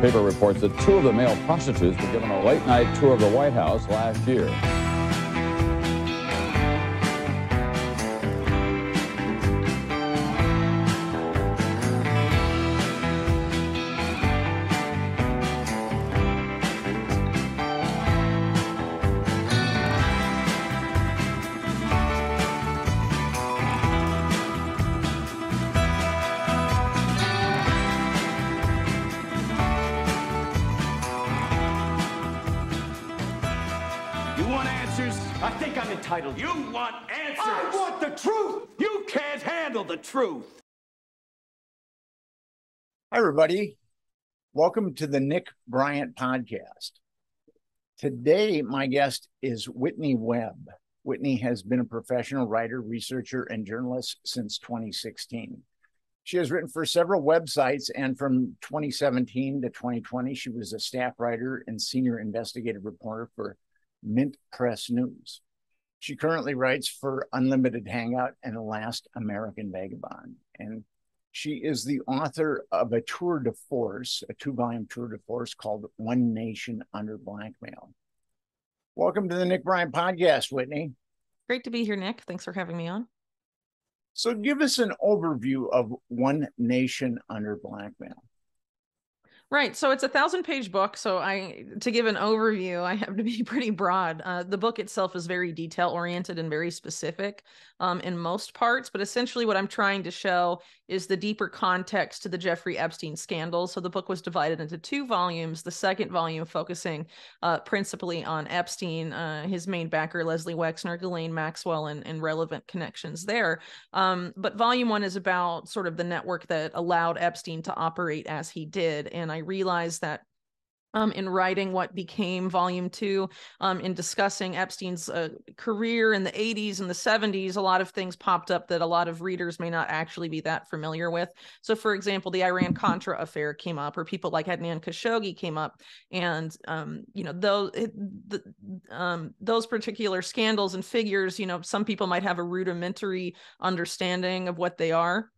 paper reports that two of the male prostitutes were given a late-night tour of the White House last year. Entitled. You want answers. I want the truth. You can't handle the truth. Hi, everybody. Welcome to the Nick Bryant podcast. Today, my guest is Whitney Webb. Whitney has been a professional writer, researcher, and journalist since 2016. She has written for several websites, and from 2017 to 2020, she was a staff writer and senior investigative reporter for Mint Press News. She currently writes for Unlimited Hangout and The Last American Vagabond. And she is the author of a tour de force, a 2-volume tour de force called One Nation Under Blackmail. Welcome to the Nick Bryant podcast, Whitney. Great to be here, Nick. Thanks for having me on. So give us an overview of One Nation Under Blackmail. Right. So it's a 1,000-page book. So to give an overview, I have to be pretty broad. The book itself is very detail-oriented and very specific in most parts. But essentially what I'm trying to show is the deeper context to the Jeffrey Epstein scandal. So the book was divided into 2 volumes, the second volume focusing principally on Epstein, his main backer, Leslie Wexner, Ghislaine Maxwell, and relevant connections there. But volume 1 is about sort of the network that allowed Epstein to operate as he did. And I realized that in writing what became volume 2, in discussing Epstein's career in the 80s and the 70s, a lot of things popped up that a lot of readers may not actually be that familiar with. So, for example, the Iran-Contra affair came up, or people like Adnan Khashoggi came up, and those particular scandals and figures, some people might have a rudimentary understanding of what they are,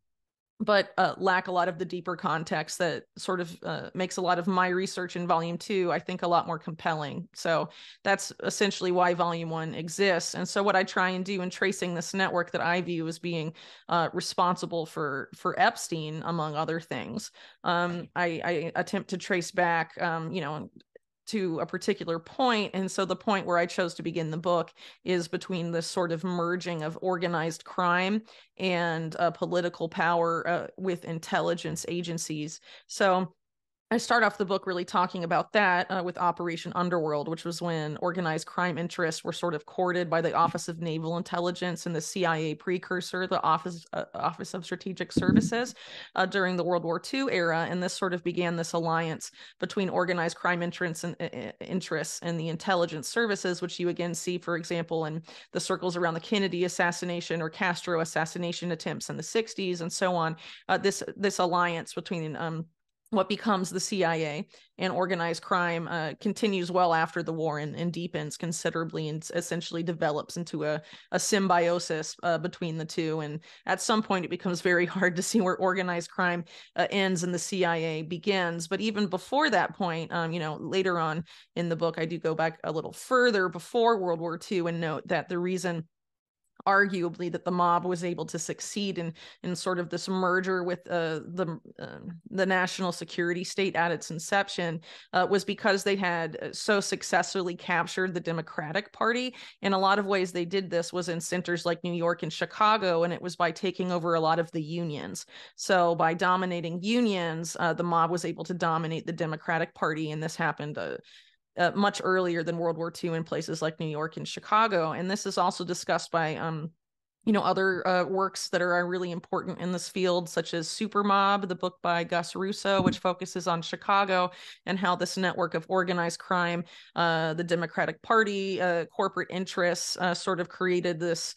but lack a lot of the deeper context that sort of makes a lot of my research in volume 2, I think, a lot more compelling. So that's essentially why volume 1 exists. And so what I try and do in tracing this network that I view as being responsible for Epstein, among other things, I attempt to trace back, to a particular point. And so the point where I chose to begin the book is between this sort of merging of organized crime and political power with intelligence agencies. So I start off the book really talking about that with Operation Underworld, which was when organized crime interests were sort of courted by the Office of Naval Intelligence and the CIA precursor, the Office of Strategic Services, during the World War II era. And this sort of began this alliance between organized crime interests and the intelligence services, which you again see, for example, in the circles around the Kennedy assassination or Castro assassination attempts in the 60s and so on. This alliance between what becomes the CIA and organized crime continues well after the war and deepens considerably and essentially develops into a symbiosis between the two. And at some point, it becomes very hard to see where organized crime ends and the CIA begins. But even before that point, later on in the book, I do go back a little further before World War II and note that the reason arguably that the mob was able to succeed in sort of this merger with the national security state at its inception was because they had so successfully captured the Democratic Party. In a lot of ways, they did this was in centers like New York and Chicago, and it was by taking over a lot of the unions. So by dominating unions, the mob was able to dominate the Democratic Party, and this happened much earlier than World War II in places like New York and Chicago. And this is also discussed by other works that are really important in this field, such as Super Mob, the book by Gus Russo, which focuses on Chicago and how this network of organized crime, the Democratic Party, corporate interests sort of created this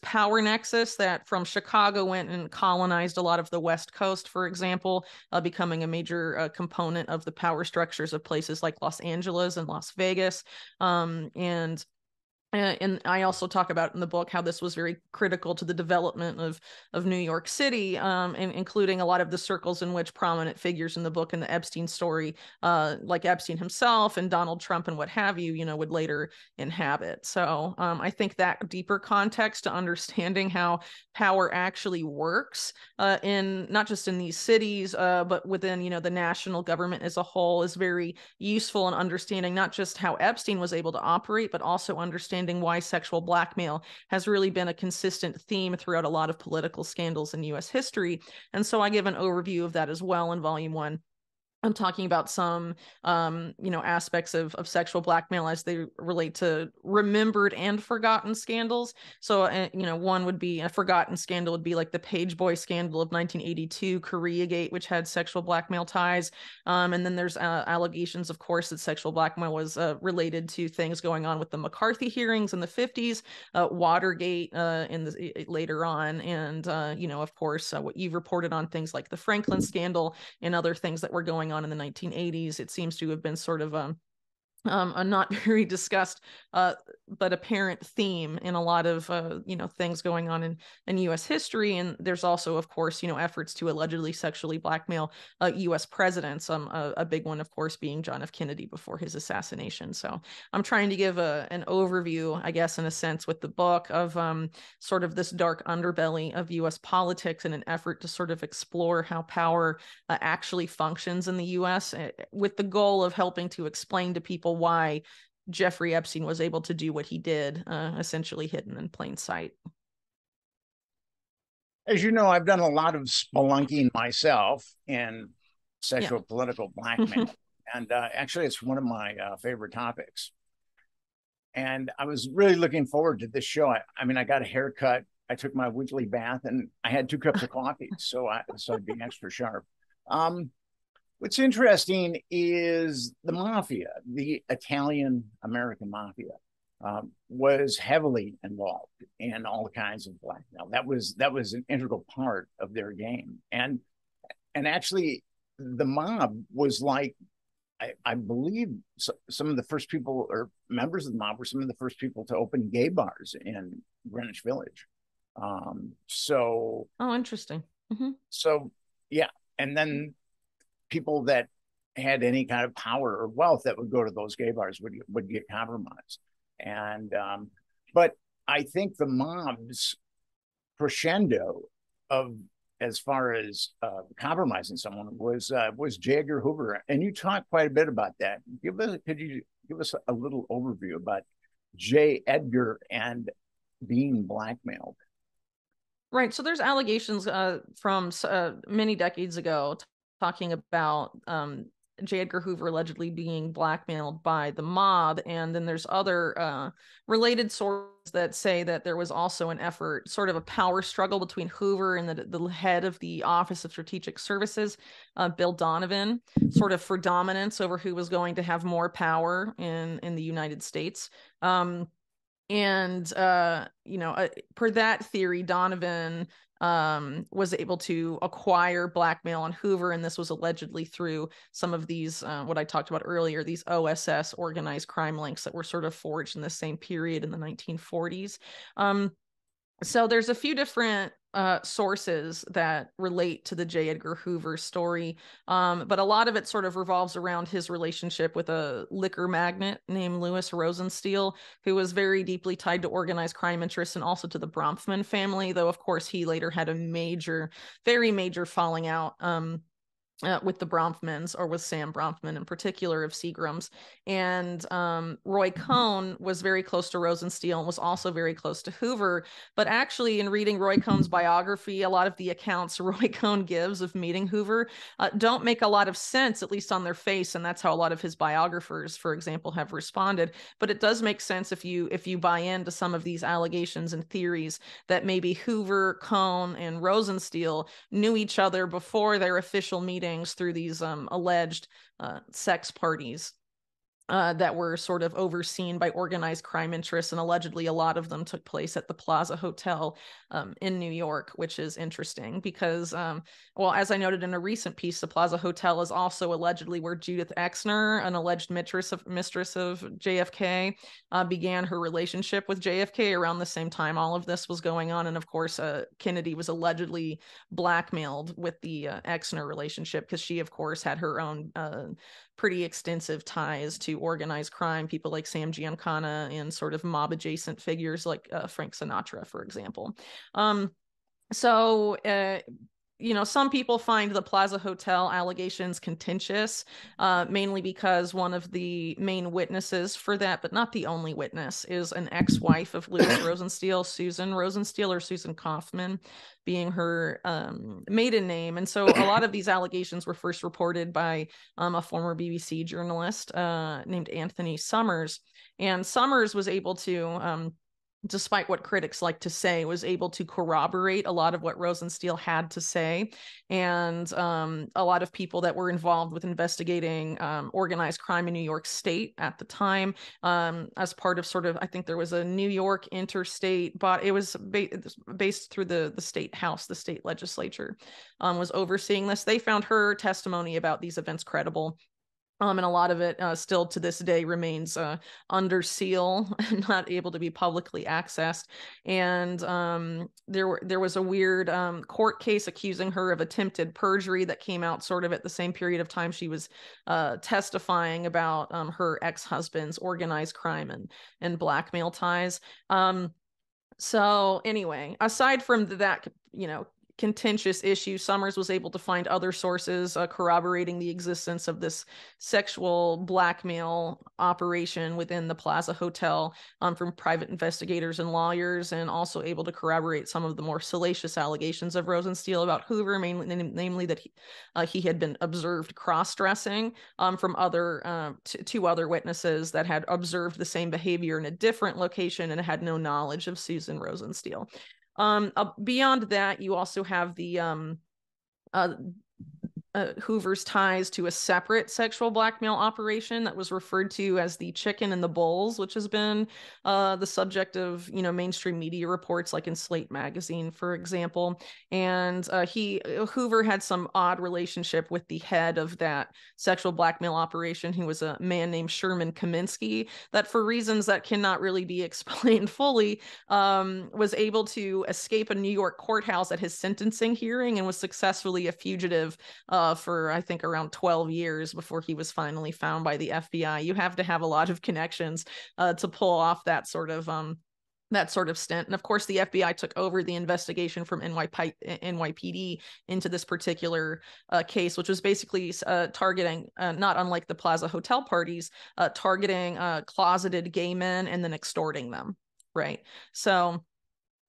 power nexus that from Chicago went and colonized a lot of the West Coast, for example, becoming a major component of the power structures of places like Los Angeles and Las Vegas. And And I also talk about in the book how this was very critical to the development of New York City, and including a lot of the circles in which prominent figures in the book and the Epstein story, like Epstein himself and Donald Trump and what have you, would later inhabit. So I think that deeper context to understanding how power actually works, in not just in these cities, but within the national government as a whole, is very useful in understanding not just how Epstein was able to operate, but also understanding why sexual blackmail has really been a consistent theme throughout a lot of political scandals in U.S. history. And so I give an overview of that as well in volume 1. I'm talking about some, aspects of sexual blackmail as they relate to remembered and forgotten scandals. So, one would be a forgotten scandal would be like the Page Boy scandal of 1982, Koreagate, which had sexual blackmail ties. And then there's allegations, of course, that sexual blackmail was related to things going on with the McCarthy hearings in the 50s, Watergate later on, and of course, what you've reported on, things like the Franklin scandal and other things that were going on in the 1980s. It seems to have been sort of a not very discussed, but apparent theme in a lot of, things going on in U.S. history. And there's also, of course, efforts to allegedly sexually blackmail U.S. presidents. A big one, of course, being John F. Kennedy before his assassination. So I'm trying to give an overview, I guess, in a sense, with the book of sort of this dark underbelly of U.S. politics in an effort to sort of explore how power actually functions in the U.S., with the goal of helping to explain to people why Jeffrey Epstein was able to do what he did, essentially hidden in plain sight. As you know, I've done a lot of spelunking myself in sexual political blackmail. And actually, it's one of my favorite topics. And I was really looking forward to this show. I mean, I got a haircut, I took my weekly bath, and I had 2 cups of coffee. So I'd be extra sharp. What's interesting is the mafia, the Italian-American mafia, was heavily involved in all kinds of blackmail. That was an integral part of their game. And actually, the mob was like, I believe some of the first people, or members of the mob, were some of the first people to open gay bars in Greenwich Village. Oh, interesting. Mm-hmm. So, yeah. And then people that had any kind of power or wealth that would go to those gay bars would get compromised. And but I think the mob's crescendo of, as far as compromising someone, was J. Edgar Hoover, and you talk quite a bit about that. Could you give us a little overview about J. Edgar and being blackmailed? Right. So there's allegations from many decades ago talking about J. Edgar Hoover allegedly being blackmailed by the mob. And then there's other related sources that say that there was also an effort, sort of a power struggle between Hoover and the head of the Office of Strategic Services, Bill Donovan, sort of for dominance over who was going to have more power in the United States. Per that theory, Donovan was able to acquire blackmail on Hoover, and this was allegedly through some of these, what I talked about earlier, these OSS, organized crime links, that were sort of forged in the same period in the 1940s. So there's a few different sources that relate to the J. Edgar Hoover story, but a lot of it sort of revolves around his relationship with a liquor magnate named Louis Rosenstiel, who was very deeply tied to organized crime interests and also to the Bronfman family, though of course he later had a very major falling out with the Bronfmans, or with Sam Bronfman in particular of Seagram's. And Roy Cohn was very close to Rosenstiel and was also very close to Hoover. But actually, in reading Roy Cohn's biography, a lot of the accounts Roy Cohn gives of meeting Hoover don't make a lot of sense, at least on their face. And that's how a lot of his biographers, for example, have responded. But it does make sense if you buy into some of these allegations and theories that maybe Hoover, Cohn, and Rosenstiel knew each other before their official meetings through these alleged sex parties. that were sort of overseen by organized crime interests, and allegedly a lot of them took place at the Plaza Hotel in New York, which is interesting because, well, as I noted in a recent piece, the Plaza Hotel is also allegedly where Judith Exner, an alleged mistress of JFK, began her relationship with JFK around the same time all of this was going on. And of course, Kennedy was allegedly blackmailed with the Exner relationship because she, of course, had her own pretty extensive ties to organized crime, people like Sam Giancana and sort of mob adjacent figures like Frank Sinatra, for example. Some people find the Plaza Hotel allegations contentious, mainly because one of the main witnesses for that, but not the only witness, is an ex-wife of Louis Rosenstiel, Susan Rosenstiel, or Susan Kaufman being her maiden name. And so a lot of these allegations were first reported by a former BBC journalist named Anthony Summers. And Summers was able to despite what critics like to say, was able to corroborate a lot of what Rosenstiel had to say. And a lot of people that were involved with investigating organized crime in New York State at the time, as part of sort of, I think there was a New York interstate, but it was based through the state house, the state legislature was overseeing this. They found her testimony about these events credible. And a lot of it still to this day remains under seal and not able to be publicly accessed. And there was a weird court case accusing her of attempted perjury that came out sort of at the same period of time she was testifying about her ex-husband's organized crime and blackmail ties. So anyway, aside from that, contentious issue, Summers was able to find other sources corroborating the existence of this sexual blackmail operation within the Plaza Hotel from private investigators and lawyers, and also able to corroborate some of the more salacious allegations of Rosenstiel about Hoover, namely that he had been observed cross-dressing from two other witnesses that had observed the same behavior in a different location and had no knowledge of Susan Rosenstiel. Beyond that, you also have the Hoover's ties to a separate sexual blackmail operation that was referred to as the Chicken and the Bulls, which has been the subject of mainstream media reports, like in Slate magazine, for example. And Hoover had some odd relationship with the head of that sexual blackmail operation, who was a man named Sherman Kaminsky, that for reasons that cannot really be explained fully, was able to escape a New York courthouse at his sentencing hearing and was successfully a fugitive for I think around 12 years before he was finally found by the FBI. You have to have a lot of connections to pull off that sort of stint. And of course, the FBI took over the investigation from NYPD into this particular case, which was basically targeting, not unlike the Plaza Hotel parties, targeting closeted gay men and then extorting them, right? So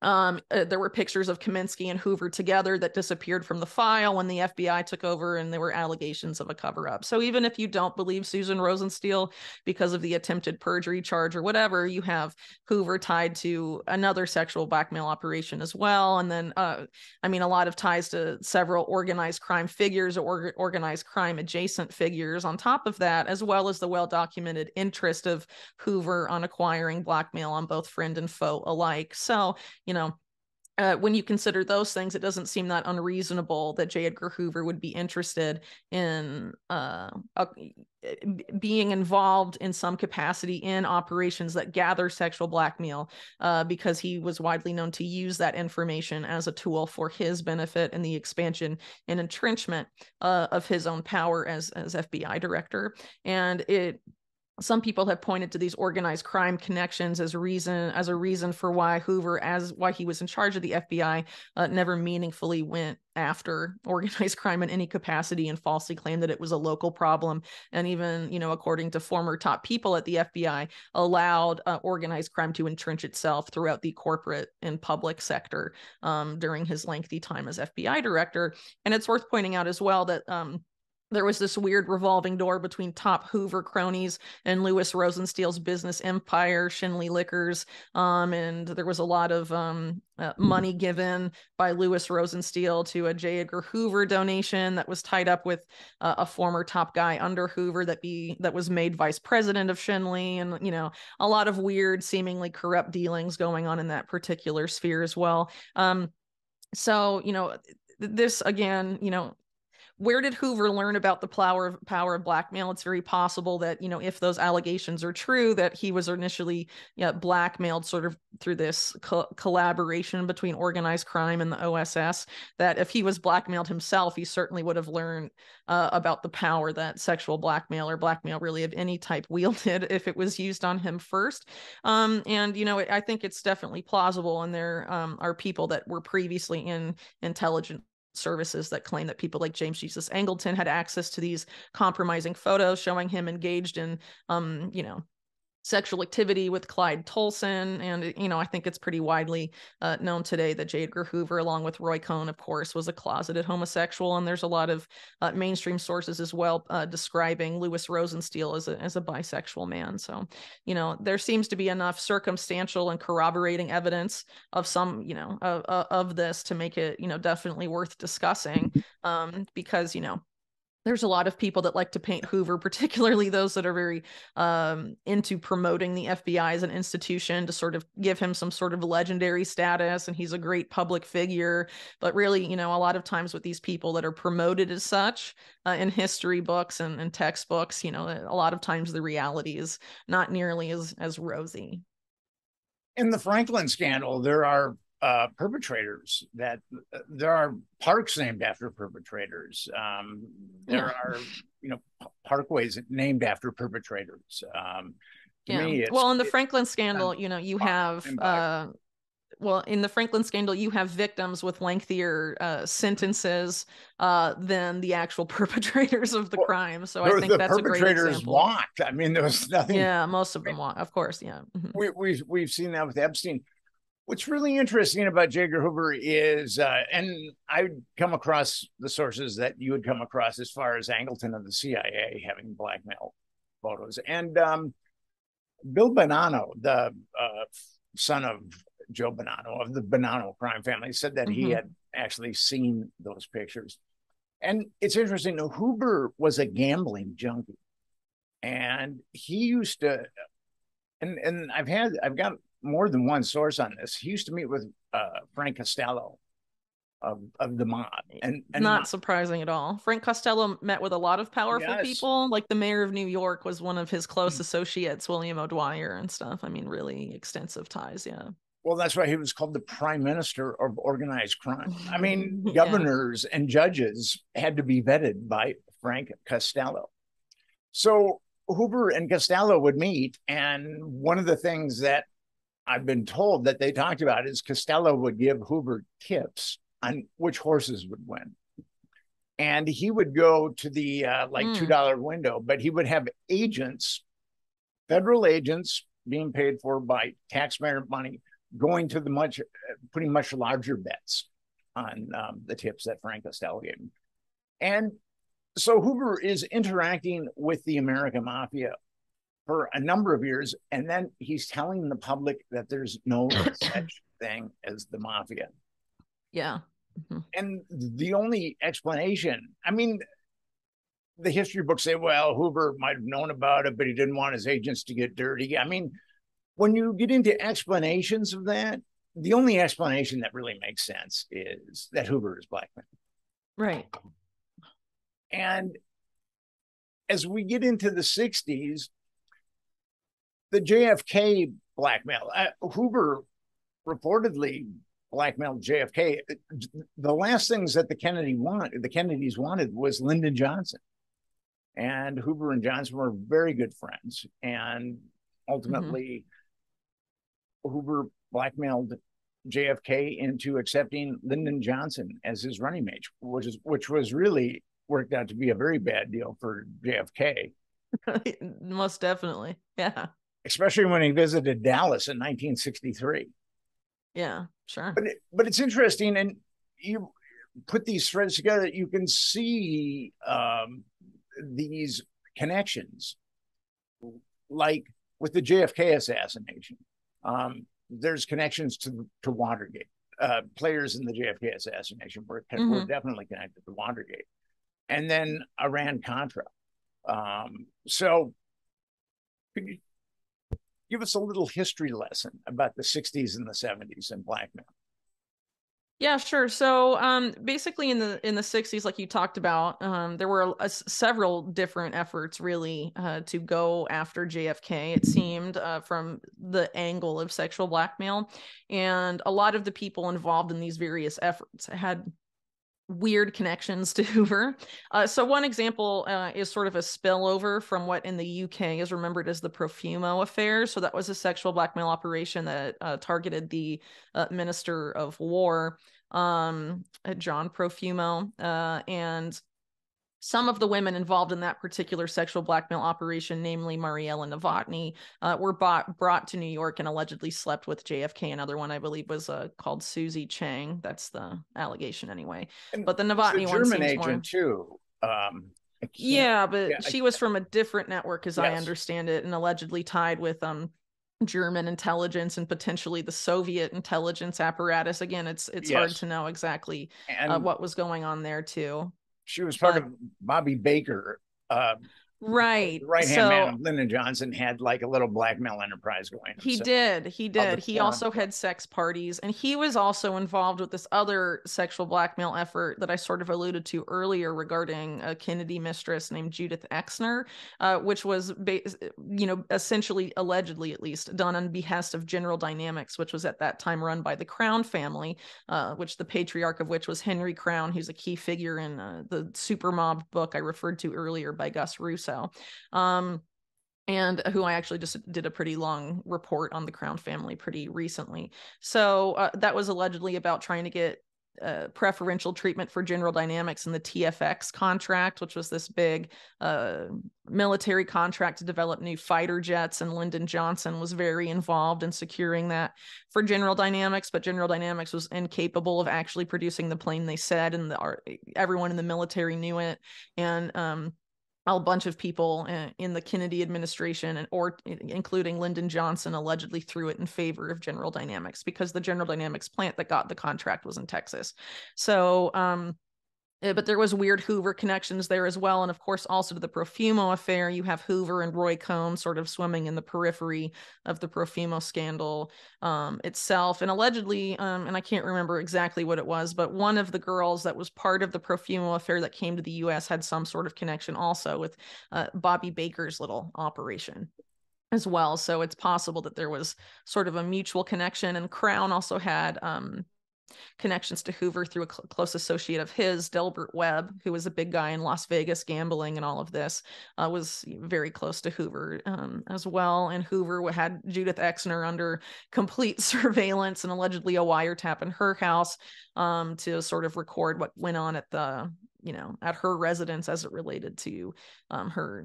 there were pictures of Kaminsky and Hoover together that disappeared from the file when the FBI took over, and there were allegations of a cover-up. So even if you don't believe Susan Rosenstiel because of the attempted perjury charge or whatever, you have Hoover tied to another sexual blackmail operation as well. And then, a lot of ties to several organized crime figures or organized crime adjacent figures on top of that, as well as the well-documented interest of Hoover on acquiring blackmail on both friend and foe alike. So, when you consider those things, it doesn't seem that unreasonable that J. Edgar Hoover would be interested in being involved in some capacity in operations that gather sexual blackmail, because he was widely known to use that information as a tool for his benefit and the expansion and entrenchment of his own power as FBI director. And some people have pointed to these organized crime connections as a reason for why Hoover, why he was in charge of the FBI, never meaningfully went after organized crime in any capacity and falsely claimed that it was a local problem. And even, according to former top people at the FBI, allowed organized crime to entrench itself throughout the corporate and public sector during his lengthy time as FBI director. And it's worth pointing out as well that there was this weird revolving door between top Hoover cronies and Louis Rosensteel's business empire, Shinley Liquors. And there was a lot of money given by Louis Rosensteel to a J. Edgar Hoover donation that was tied up with a former top guy under Hoover that was made vice president of Shinley. And, you know, a lot of weird, seemingly corrupt dealings going on in that particular sphere as well. So, you know, this again, you know, where did Hoover learn about the power of blackmail? It's very possible that, you know, if those allegations are true, that he was initially blackmailed sort of through this collaboration between organized crime and the OSS, that if he was blackmailed himself, he certainly would have learned about the power that sexual blackmail or blackmail really of any type wielded if it was used on him first. And, you know, I think it's definitely plausible. And there are people that were previously in intelligence services that claim that people like James Jesus Angleton had access to these compromising photos showing him engaged in, you know, sexual activity with Clyde Tolson. And, you know, I think it's pretty widely known today that J. Edgar Hoover, along with Roy Cohn, of course, was a closeted homosexual. And there's a lot of mainstream sources as well describing Louis Rosensteel as a bisexual man. So, you know, there seems to be enough circumstantial and corroborating evidence of some, you know, of this to make it, you know, definitely worth discussing because, you know, there's a lot of people that like to paint Hoover, particularly those that are very into promoting the FBI as an institution to sort of give him some sort of legendary status. And he's a great public figure. But really, you know, a lot of times with these people that are promoted as such in history books and textbooks, you know, a lot of times the reality is not nearly as rosy. In the Franklin scandal, there are perpetrators that there are parks named after perpetrators. There are, you know, parkways named after perpetrators. To me, it's, well, in the Franklin scandal, you know, you have well, in the Franklin scandal, you have victims with lengthier sentences than the actual perpetrators of the crime. So I think that's a great example. Walked. I mean, there was nothing. Yeah, most of them walked, of course. Yeah, we've seen that with Epstein. What's really interesting about J. Edgar Hoover is, and I would come across the sources that you would come across as far as Angleton of the CIA having blackmail photos, and Bill Bonanno, the son of Joe Bonanno of the Bonanno crime family, said that he had actually seen those pictures. And it's interesting. Hoover was a gambling junkie, and he used to, and I've got more than one source on this. He used to meet with Frank Costello of the mob, and not surprising at all. Frank Costello met with a lot of powerful people, like the mayor of New York was one of his close associates, William O'Dwyer and stuff. I mean, really extensive ties. Yeah. Well, that's why he was called the prime minister of organized crime. I mean, governors and judges had to be vetted by Frank Costello. So Hoover and Costello would meet, and one of the things that I've been told that they talked about is Costello would give Hoover tips on which horses would win. And he would go to the $2 window, but he would have agents, federal agents being paid for by taxpayer money, going to putting much larger bets on the tips that Frank Costello gave him. And so Hoover is interacting with the American mafia for a number of years, and then he's telling the public that there's no such thing as the mafia. Yeah. And the only explanation, I mean, the history books say, well, Hoover might have known about it, but he didn't want his agents to get dirty. I mean, when you get into explanations of that, the only explanation that really makes sense is that Hoover is blackmail. Right. And as we get into the 60s, the JFK blackmail, Hoover reportedly blackmailed JFK. The last things that the Kennedys wanted was Lyndon Johnson. And Hoover and Johnson were very good friends. And ultimately, Hoover blackmailed JFK into accepting Lyndon Johnson as his running mate, which was really worked out to be a very bad deal for JFK. Most definitely. Yeah. Especially when he visited Dallas in 1963. Yeah, sure. But it's interesting, and you put these threads together, you can see these connections, like with the JFK assassination. There's connections to Watergate. Players in the JFK assassination were definitely connected to Watergate, and then Iran-Contra. So could you give us a little history lesson about the 60s and the 70s and blackmail? Yeah, sure. So basically in the 60s, like you talked about, there were several different efforts really to go after JFK, it seemed, from the angle of sexual blackmail. And a lot of the people involved in these various efforts had weird connections to Hoover. So one example is sort of a spillover from what in the UK is remembered as the Profumo affair. So that was a sexual blackmail operation that targeted the Minister of War, John Profumo, and some of the women involved in that particular sexual blackmail operation, namely Mariella Novotny, were brought to New York and allegedly slept with JFK. Another one, I believe, was called Susie Chang. That's the allegation anyway. And but the Novotny one German seems agent more... too. Yeah, but she was from a different network, as I Yes. understand it, and allegedly tied with German intelligence and potentially the Soviet intelligence apparatus. Again, it's Yes. hard to know exactly And what was going on there too. she was part of Bobby Baker. Right. The right-hand So man of Lyndon Johnson had like a little blackmail enterprise going. he So did. He also form. had sex parties, and he was also involved with this other sexual blackmail effort that I sort of alluded to earlier regarding a Kennedy mistress named Judith Exner, which was, essentially, allegedly at least, done on behest of General Dynamics, which was at that time run by the Crown family, which the patriarch of which was Henry Crown, who's a key figure in the Super Mob book I referred to earlier by Gus Russo. And who I actually just did a pretty long report on the Crown family pretty recently. So that was allegedly about trying to get preferential treatment for General Dynamics in the TFX contract, which was this big military contract to develop new fighter jets. And Lyndon Johnson was very involved in securing that for General Dynamics, but General Dynamics was incapable of actually producing the plane they said, and everyone in the military knew it. And a bunch of people in the Kennedy administration or including Lyndon Johnson allegedly threw it in favor of General Dynamics because the General Dynamics plant that got the contract was in Texas. So but there was weird Hoover connections there as well. And of course, also to the Profumo affair, you have Hoover and Roy Cohn sort of swimming in the periphery of the Profumo scandal itself. And allegedly, and I can't remember exactly what it was, but one of the girls that was part of the Profumo affair that came to the US had some sort of connection also with Bobby Baker's little operation as well. So it's possible that there was sort of a mutual connection. And Crown also had connections to Hoover through a close associate of his, Delbert Webb, who was a big guy in Las Vegas gambling and all of this, was very close to Hoover as well. And Hoover had Judith Exner under complete surveillance and allegedly a wiretap in her house to sort of record what went on at at her residence as it related to her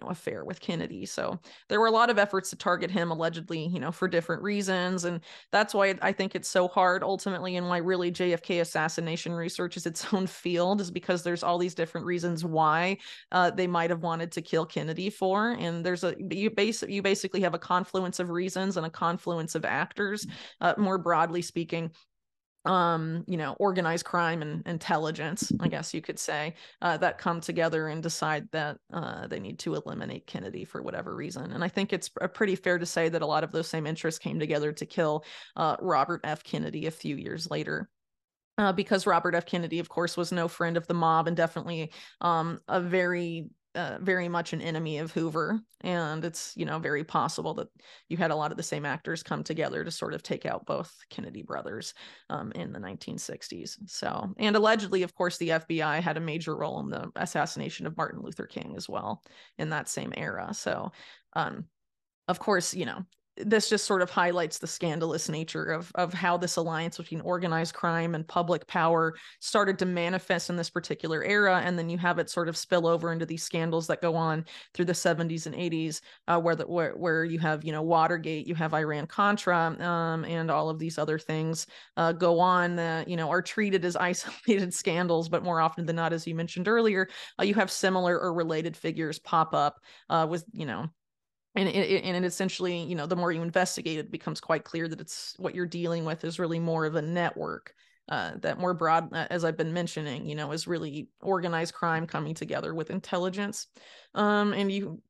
affair with Kennedy. So there were a lot of efforts to target him allegedly, for different reasons. And that's why I think it's so hard ultimately, and why really JFK assassination research is its own field, is because there's all these different reasons why they might have wanted to kill Kennedy for. And you basically have a confluence of reasons and a confluence of actors, more broadly speaking. Organized crime and intelligence, I guess you could say, that come together and decide that they need to eliminate Kennedy for whatever reason. And I think it's pretty fair to say that a lot of those same interests came together to kill Robert F. Kennedy a few years later. Because Robert F. Kennedy, of course, was no friend of the mob and definitely a very much an enemy of Hoover. And it's, very possible that you had a lot of the same actors come together to sort of take out both Kennedy brothers in the 1960s. So, and allegedly, of course, the FBI had a major role in the assassination of Martin Luther King as well in that same era. So, of course, this just sort of highlights the scandalous nature of how this alliance between organized crime and public power started to manifest in this particular era. And then you have it sort of spill over into these scandals that go on through the 70s and 80s, where you have, Watergate, you have Iran-Contra, and all of these other things go on that, are treated as isolated scandals, but more often than not, as you mentioned earlier, you have similar or related figures pop up with, and it essentially, the more you investigate, it becomes quite clear that it's what you're dealing with is really more of a network that more broad, as I've been mentioning, is really organized crime coming together with intelligence. And you,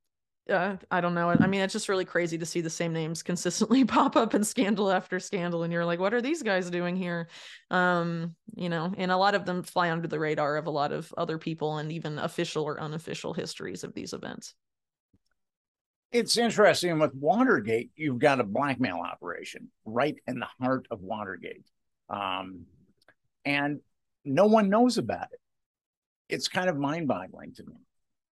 I don't know. I mean, it's just really crazy to see the same names consistently pop up in scandal after scandal. And you're like, what are these guys doing here? And a lot of them fly under the radar of a lot of other people and even official or unofficial histories of these events. It's interesting with Watergate, you've got a blackmail operation right in the heart of Watergate. And no one knows about it. It's kind of mind-boggling to me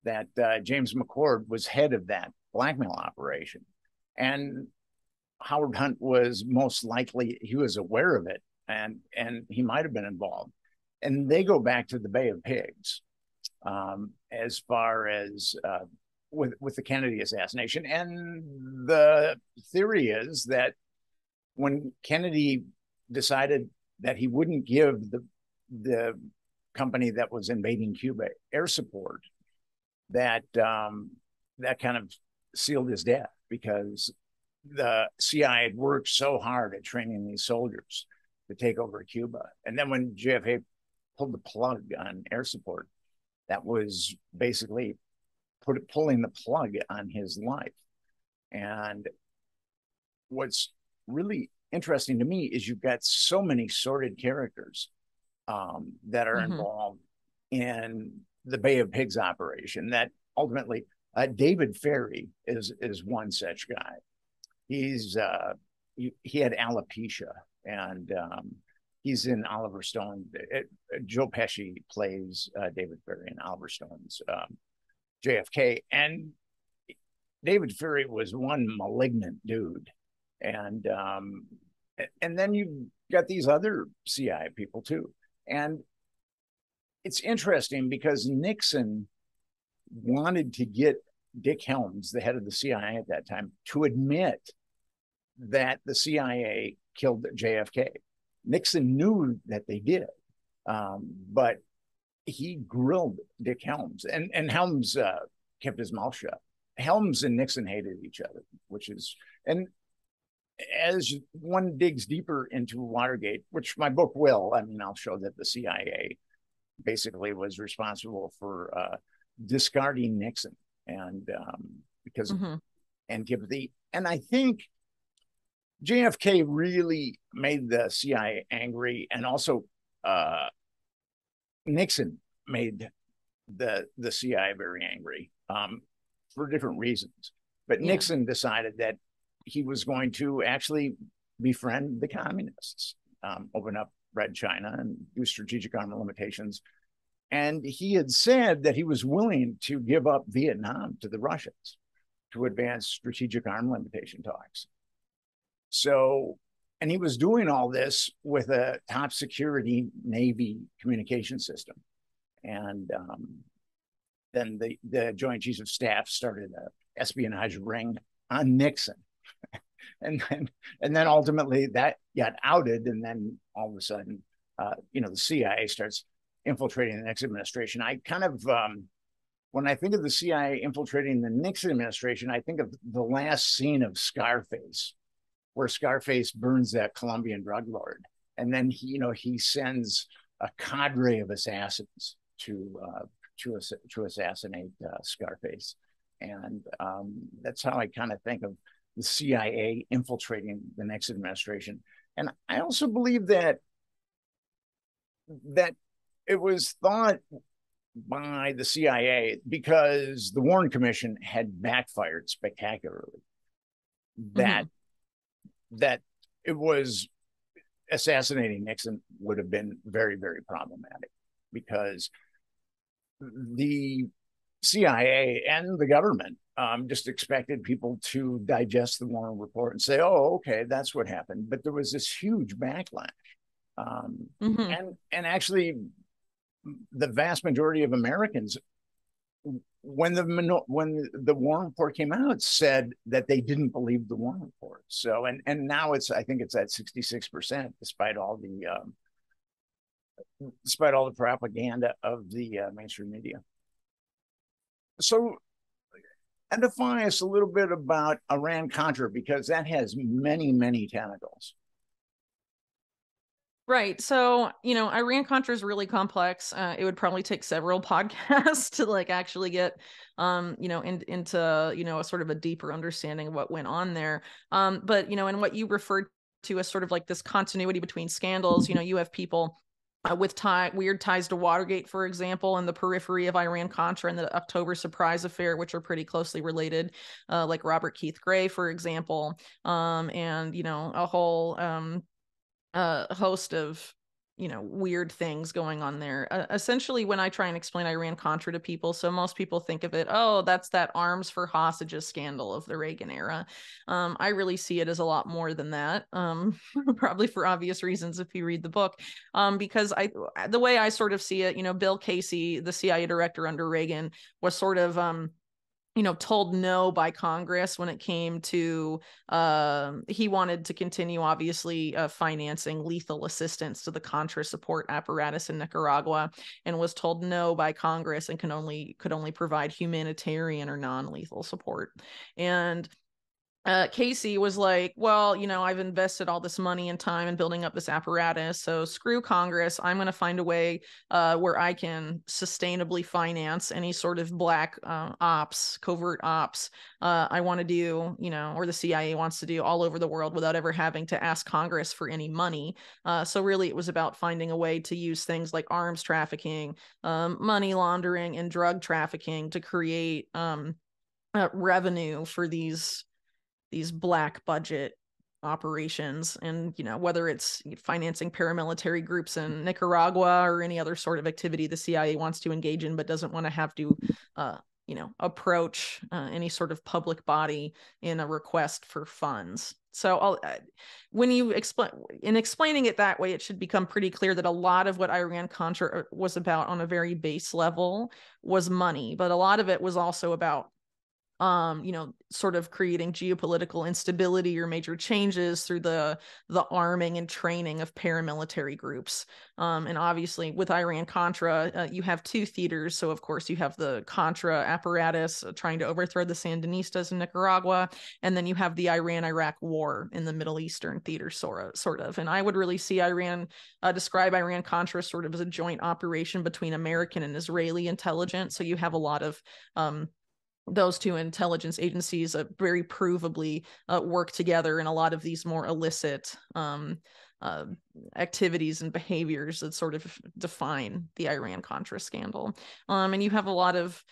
that James McCord was head of that blackmail operation. And Howard Hunt was most likely, he was aware of it, and he might have been involved. And they go back to the Bay of Pigs as far as with the Kennedy assassination. And the theory is that when Kennedy decided that he wouldn't give the company that was invading Cuba air support, that that kind of sealed his death, because the CIA had worked so hard at training these soldiers to take over Cuba. And then when JFK pulled the plug on air support, that was basically pulling the plug on his life. And what's really interesting to me is you've got so many sordid characters that are involved in the Bay of Pigs operation, that ultimately David Ferry is one such guy. He's he had alopecia, and he's in Oliver Stone. Joe Pesci plays David Ferry in Oliver Stone's JFK, and David Ferry was one malignant dude. And then you've got these other CIA people too. And it's interesting because Nixon wanted to get Dick Helms, the head of the CIA at that time, to admit that the CIA killed JFK. Nixon knew that they did, but he grilled Dick Helms, and Helms kept his mouth shut. Helms and Nixon hated each other, and as one digs deeper into Watergate, which my book will, I mean, I'll show that the CIA basically was responsible for discarding Nixon and because of antipathy. And I think JFK really made the CIA angry, and also Nixon made the CIA very angry for different reasons. But Nixon decided that he was going to actually befriend the communists, open up Red China and do strategic armor limitations. And he had said that he was willing to give up Vietnam to the Russians to advance strategic arm limitation talks. So, and he was doing all this with a top security Navy communication system. And then the Joint Chiefs of Staff started an espionage ring on Nixon. and then ultimately that got outed. And then all of a sudden, the CIA starts infiltrating the Nixon administration. I kind of, when I think of the CIA infiltrating the Nixon administration, I think of the last scene of Scarface, where Scarface burns that Colombian drug lord. And then he sends a cadre of assassins to assassinate Scarface. And that's how I kind of think of the CIA infiltrating the Nixon administration. And I also believe that it was thought by the CIA, because the Warren Commission had backfired spectacularly, that it was assassinating Nixon would have been very, very problematic, because the CIA and the government just expected people to digest the Warren report and say, "Oh, okay, that's what happened." But there was this huge backlash, and actually, the vast majority of Americans, when the Warren report came out, said that they didn't believe the Warren report. So, and now I think it's at 66%, despite all the propaganda of the mainstream media. So, edify us a little bit about Iran-Contra, because that has many, many tentacles. Right. So, Iran-Contra is really complex. It would probably take several podcasts to actually get, into, a sort of a deeper understanding of what went on there. But, and what you referred to as sort of like this continuity between scandals, you have people with weird ties to Watergate, for example, and the periphery of Iran-Contra and the October Surprise Affair, which are pretty closely related, like Robert Keith Gray, for example, and, a whole host of weird things going on there. Essentially, when I try and explain Iran-Contra to people, so most people think of it, oh, that's that arms for hostages scandal of the Reagan era. I really see it as a lot more than that, probably for obvious reasons if you read the book, because the way I sort of see it, Bill Casey, the CIA director under Reagan, was sort of told no by Congress when it came to he wanted to continue, obviously, financing lethal assistance to the Contra support apparatus in Nicaragua, and was told no by Congress and could only provide humanitarian or non-lethal support. And Casey was like, well, I've invested all this money and time in building up this apparatus, so screw Congress. I'm going to find a way where I can sustainably finance any sort of black ops, covert ops I want to do, or the CIA wants to do all over the world without ever having to ask Congress for any money. So really it was about finding a way to use things like arms trafficking, money laundering, and drug trafficking to create revenue for these black budget operations. And whether it's financing paramilitary groups in Nicaragua or any other sort of activity the CIA wants to engage in but doesn't want to have to approach any sort of public body in a request for funds. So when you explaining it that way, it should become pretty clear that a lot of what Iran-Contra was about on a very base level was money, but a lot of it was also about sort of creating geopolitical instability or major changes through the arming and training of paramilitary groups. And obviously with Iran-Contra, you have two theaters. So of course you have the Contra apparatus trying to overthrow the Sandinistas in Nicaragua, and then you have the Iran-Iraq war in the Middle Eastern theater, sort of. And I would really see describe Iran-Contra sort of as a joint operation between American and Israeli intelligence. So you have a lot of those two intelligence agencies very provably work together in a lot of these more illicit activities and behaviors that sort of define the Iran-Contra scandal. And you have a lot of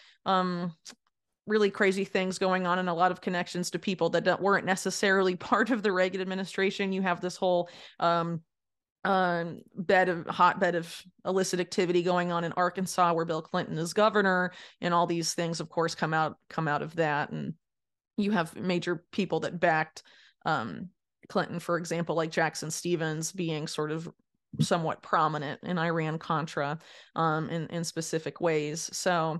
really crazy things going on and a lot of connections to people that weren't necessarily part of the Reagan administration. You have this whole hotbed of illicit activity going on in Arkansas, where Bill Clinton is governor, and all these things, of course, come out of that. And you have major people that backed Clinton, for example, like Jackson Stevens, being sort of somewhat prominent in Iran-Contra in specific ways. So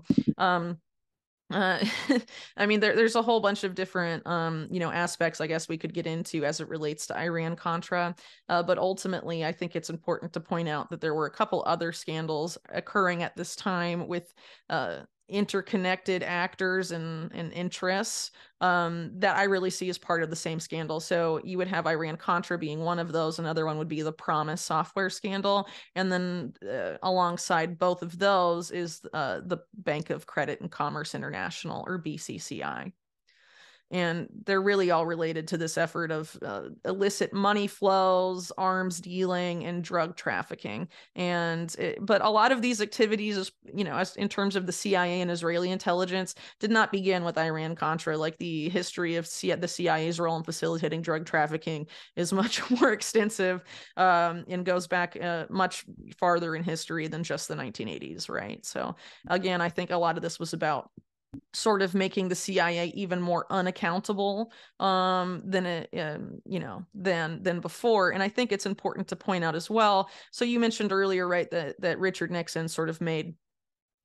I mean, there's a whole bunch of different, aspects, I guess, we could get into as it relates to Iran-Contra. But ultimately, I think it's important to point out that there were a couple other scandals occurring at this time with interconnected actors and interests that I really see as part of the same scandal. So you would have Iran-Contra being one of those. Another one would be the Promise software scandal. And then alongside both of those is the Bank of Credit and Commerce International, or BCCI. And they're really all related to this effort of illicit money flows, arms dealing, and drug trafficking. But a lot of these activities, as in terms of the CIA and Israeli intelligence, did not begin with Iran-Contra. Like, the history of the CIA's role in facilitating drug trafficking is much more extensive, and goes back much farther in history than just the 1980s, right? So again, I think a lot of this was about sort of making the CIA even more unaccountable than before. And I think it's important to point out as well. So you mentioned earlier, right, that Richard Nixon sort of made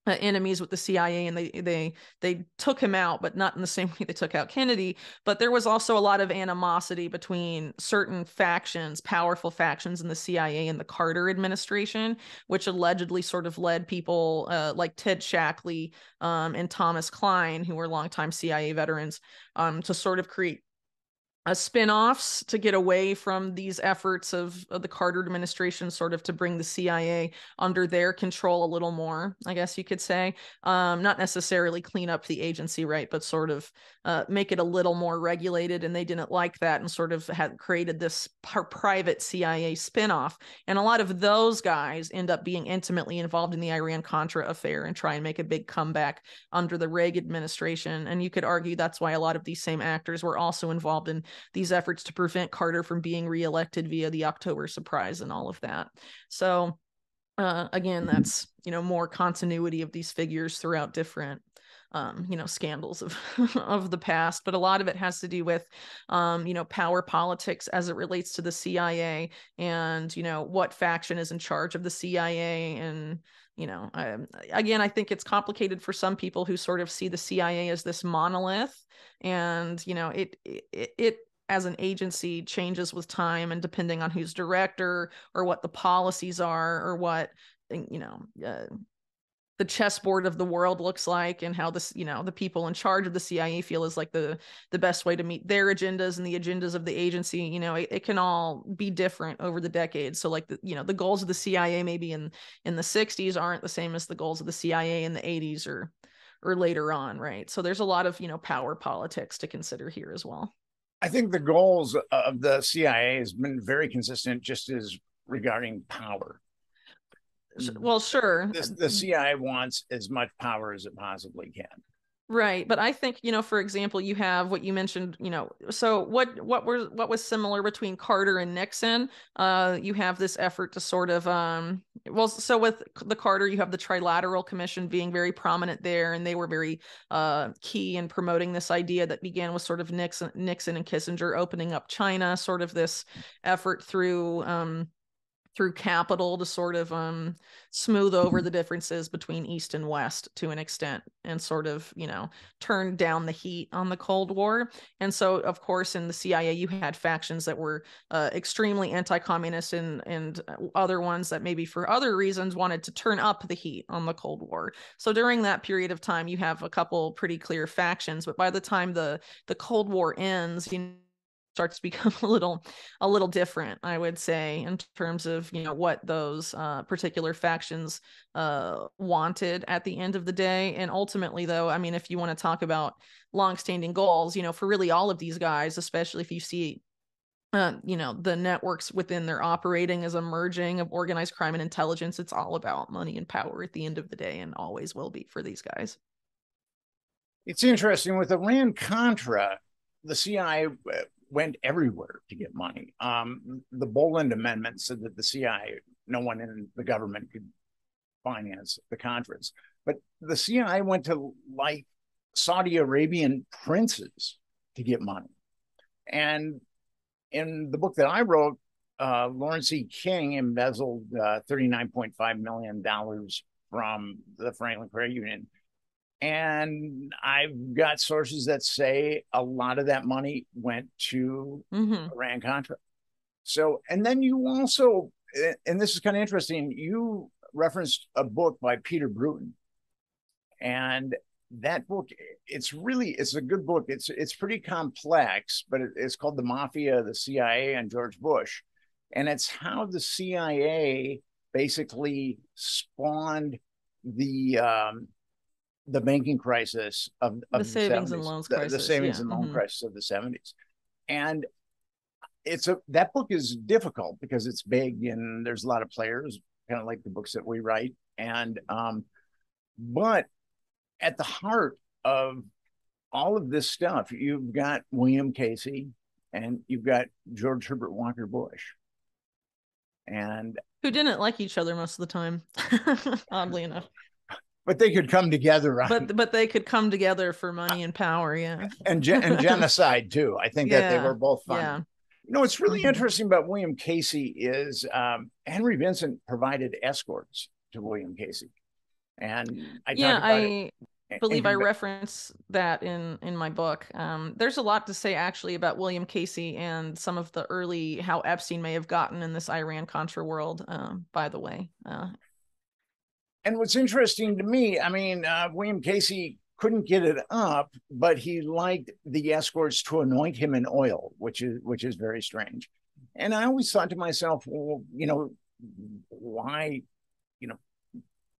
enemies with the CIA, and they took him out, but not in the same way they took out Kennedy. But there was also a lot of animosity between certain factions, powerful factions in the CIA and the Carter administration, which allegedly sort of led people like Ted Shackley and Thomas Klein, who were longtime CIA veterans, to sort of create spin-offs to get away from these efforts of the Carter administration, sort of to bring the CIA under their control a little more, I guess you could say. Not necessarily clean up the agency, right, but sort of make it a little more regulated. And they didn't like that, and sort of had created this private CIA spin-off. And a lot of those guys end up being intimately involved in the Iran-Contra affair and try and make a big comeback under the Reagan administration. And you could argue that's why a lot of these same actors were also involved in these efforts to prevent Carter from being reelected via the October surprise and all of that. So again, that's, more continuity of these figures throughout different scandals of of the past. But a lot of it has to do with power politics as it relates to the CIA, and what faction is in charge of the CIA. And again, I think it's complicated for some people who sort of see the CIA as this monolith, and it as an agency changes with time, and depending on who's director or what the policies are, or what the chessboard of the world looks like, and how this the people in charge of the CIA feel is like the best way to meet their agendas and the agendas of the agency. It can all be different over the decades. So like the goals of the CIA maybe in the 60s aren't the same as the goals of the CIA in the 80s or later on, right? So there's a lot of power politics to consider here as well. I think the goals of the CIA has been very consistent, just as regarding power. Well, sure. The CIA wants as much power as it possibly can. Right. But I think, for example, you have what you mentioned, so what was similar between Carter and Nixon? You have this effort to sort of, so with the Carter, you have the Trilateral Commission being very prominent there, and they were very key in promoting this idea that began with sort of Nixon and Kissinger opening up China, sort of this effort through capital to sort of smooth over the differences between East and West to an extent, and sort of, turn down the heat on the Cold War. And so, of course, in the CIA, you had factions that were extremely anti-communist, and other ones that maybe for other reasons wanted to turn up the heat on the Cold War. So during that period of time, you have a couple pretty clear factions. But by the time the Cold War ends, starts to become a little different, I would say, in terms of what those particular factions wanted at the end of the day. And ultimately, though, I mean, if you want to talk about longstanding goals, for really all of these guys, especially if you see the networks within their operating as a merging of organized crime and intelligence, it's all about money and power at the end of the day, and always will be for these guys. It's interesting with Iran-Contra, the CIA went everywhere to get money. The Boland Amendment said that the CIA, no one in the government could finance the Contras. But the CIA went to like Saudi Arabian princes to get money. And in the book that I wrote, Lawrence E. King embezzled $39.5 million from the Franklin Credit Union. And I've got sources that say a lot of that money went to Iran-Contra. So, and then you also, and this is kind of interesting, you referenced a book by Peter Bruton. And that book, it's a good book. It's pretty complex, but it's called The Mafia, the CIA, and George Bush. And it's how the CIA basically spawned the the banking crisis of The the savings 70s, and loans the crisis. savings Yeah. and loan Mhm. crisis of the 70s. And that book is difficult because it's big and there's a lot of players, kind of like the books that we write. And but at the heart of all of this stuff, you've got William Casey and you've got George Herbert Walker Bush. And Who didn't like each other most of the time, oddly enough. but they could come together on, But they could come together for money and power, yeah. and genocide too. I think that they were both fun. Yeah. You know, what's really interesting about William Casey is Henry Vincent provided escorts to William Casey. And I talk about it. Believe I reference that in my book. There's a lot to say actually about William Casey and some of the early how Epstein may have gotten in this Iran-Contra world, by the way. And what's interesting to me, I mean, William Casey couldn't get it up, but he liked the escorts to anoint him in oil, which is very strange. And I always thought to myself, well, you know, why, you know,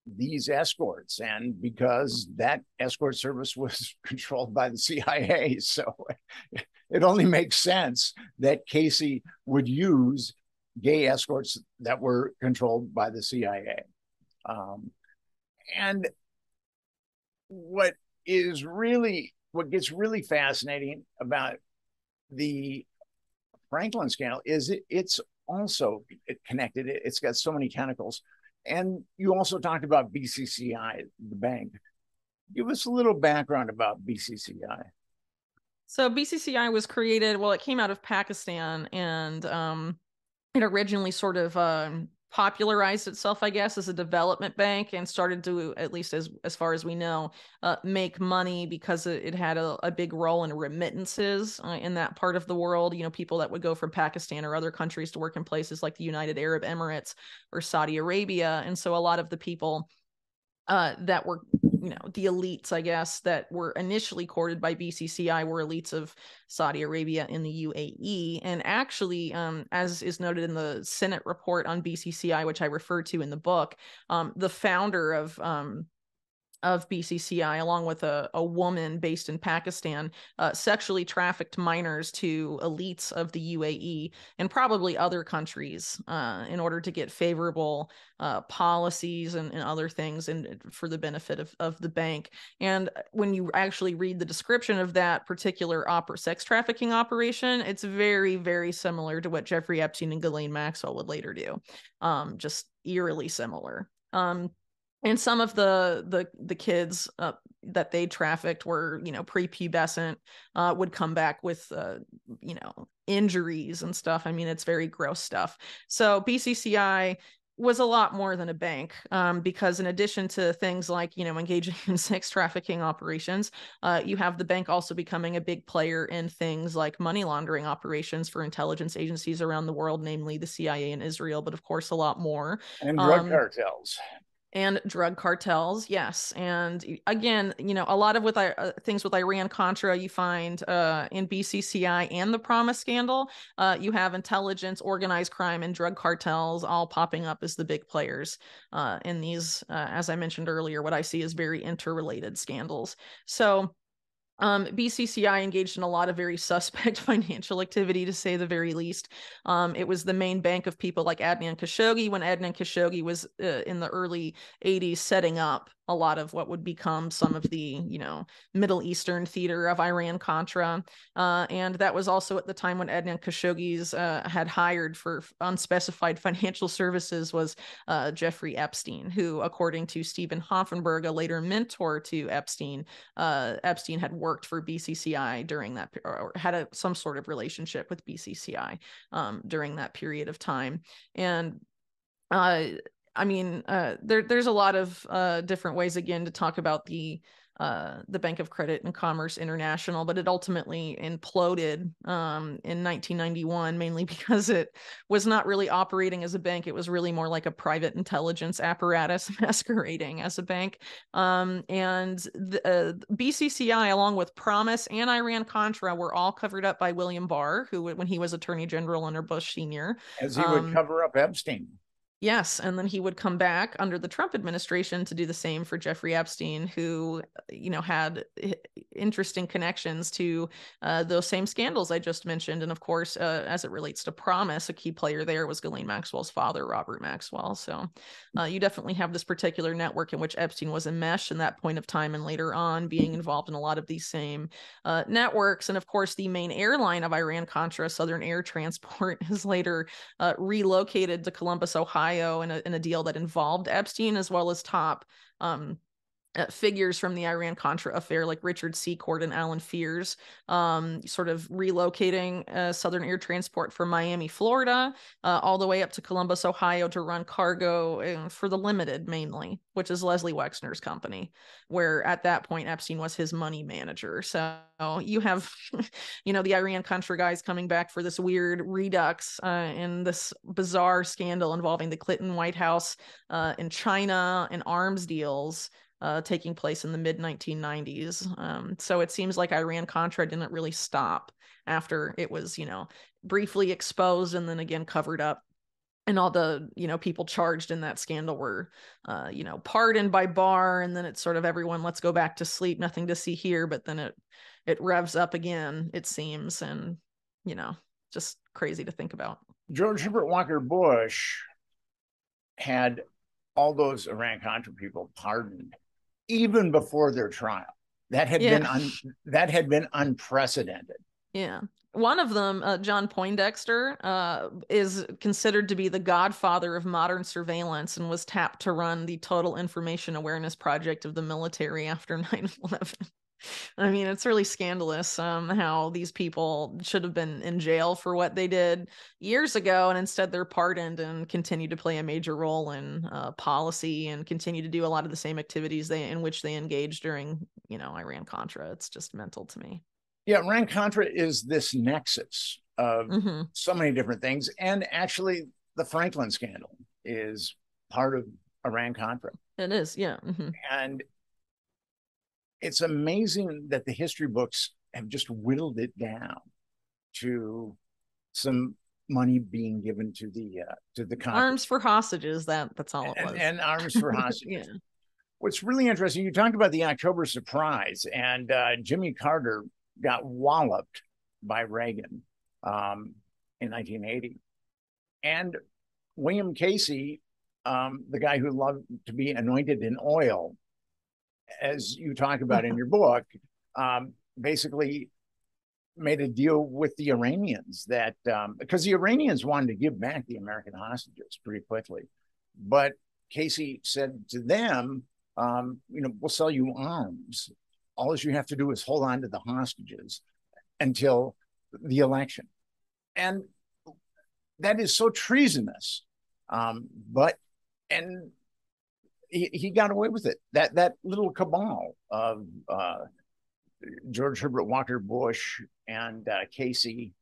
these escorts? And because that escort service was controlled by the CIA. So it only makes sense that Casey would use gay escorts that were controlled by the CIA. And what gets really fascinating about the Franklin scandal is it's also connected. It's got so many tentacles. And you also talked about BCCI, the bank. Give us a little background about BCCI. So BCCI was created, well, it came out of Pakistan, and it originally sort of popularized itself, I guess, as a development bank and started to, at least as far as we know, make money because it had a big role in remittances in that part of the world. You know, people that would go from Pakistan or other countries to work in places like the United Arab Emirates or Saudi Arabia. And so a lot of the people that were, you know, the elites, I guess, that were initially courted by BCCI were elites of Saudi Arabia and the UAE. And actually, as is noted in the Senate report on BCCI, which I referred to in the book, the founder of BCCI, along with a woman based in Pakistan, sexually trafficked minors to elites of the UAE and probably other countries in order to get favorable policies and other things and for the benefit of the bank. And when you actually read the description of that particular sex trafficking operation, it's very, very similar to what Jeffrey Epstein and Ghislaine Maxwell would later do, just eerily similar. And some of the kids that they trafficked were, you know, prepubescent, would come back with, you know, injuries and stuff. I mean, it's very gross stuff. So BCCI was a lot more than a bank, because in addition to things like, you know, engaging in sex trafficking operations, you have the bank also becoming a big player in things like money laundering operations for intelligence agencies around the world, namely the CIA in Israel, but of course a lot more. And drug cartels. And drug cartels, yes. And again, you know, a lot of things with Iran-Contra you find in BCCI and the Promise scandal. You have intelligence, organized crime, and drug cartels all popping up as the big players in these, as I mentioned earlier, what I see as very interrelated scandals. So BCCI engaged in a lot of very suspect financial activity, to say the very least. It was the main bank of people like Adnan Khashoggi when Adnan Khashoggi was in the early 80s setting up a lot of what would become some of the, you know, Middle Eastern theater of Iran-Contra. And that was also at the time when Adnan Khashoggi's had hired for unspecified financial services was Jeffrey Epstein, who, according to Stephen Hoffenberg, a later mentor to Epstein, Epstein had worked for BCCI during that, or had some sort of relationship with BCCI during that period of time. And I mean, there's a lot of different ways, again, to talk about the Bank of Credit and Commerce International, but it ultimately imploded in 1991, mainly because it was not really operating as a bank. It was really more like a private intelligence apparatus masquerading as a bank. And the BCCI, along with Promise and Iran-Contra, were all covered up by William Barr, who, when he was Attorney General under Bush Sr., as he would cover up Epstein. Yes, and then he would come back under the Trump administration to do the same for Jeffrey Epstein, who, had interesting connections to those same scandals I just mentioned. And of course, as it relates to Promise, a key player there was Ghislaine Maxwell's father, Robert Maxwell. So you definitely have this particular network in which Epstein was enmeshed in that point of time, and later on being involved in a lot of these same networks. And of course, the main airline of Iran-Contra, Southern Air Transport, is later relocated to Columbus, Ohio, in a deal that involved Epstein, as well as top figures from the Iran-Contra affair, like Richard Secord and Alan Fears, sort of relocating Southern Air Transport from Miami, Florida, all the way up to Columbus, Ohio, to run cargo for the Limited mainly, which is Leslie Wexner's company, where at that point Epstein was his money manager. So you have, the Iran-Contra guys coming back for this weird redux in this bizarre scandal involving the Clinton White House in China and arms deals taking place in the mid-1990s. So it seems like Iran-Contra didn't really stop after it was, briefly exposed and then again covered up. And all the, people charged in that scandal were, pardoned by Barr. And then it's sort of everyone, let's go back to sleep, nothing to see here. But then it revs up again, it seems. And, just crazy to think about. George Herbert Walker Bush had all those Iran-Contra people pardoned even before their trial. That had been unprecedented. Yeah. One of them, John Poindexter, is considered to be the godfather of modern surveillance and was tapped to run the Total Information Awareness Project of the military after 9/11. I mean, it's really scandalous how these people should have been in jail for what they did years ago, and instead they're pardoned and continue to play a major role in policy and continue to do a lot of the same activities in which they engaged during, Iran-Contra. It's just mental to me. Yeah, Iran-Contra is this nexus of so many different things. And actually, the Franklin scandal is part of Iran-Contra. It is, yeah. And it's amazing that the history books have just whittled it down to some money being given to the arms for hostages. That's all it was. And arms for hostages. Yeah. What's really interesting, you talked about the October surprise, and Jimmy Carter got walloped by Reagan in 1980, and William Casey, the guy who loved to be anointed in oil, as you talk about in your book, basically made a deal with the Iranians that because the Iranians wanted to give back the American hostages pretty quickly, but Casey said to them, we'll sell you arms. All you have to do is hold on to the hostages until the election. And that is so treasonous. But he got away with it. That little cabal of George Herbert Walker Bush and Casey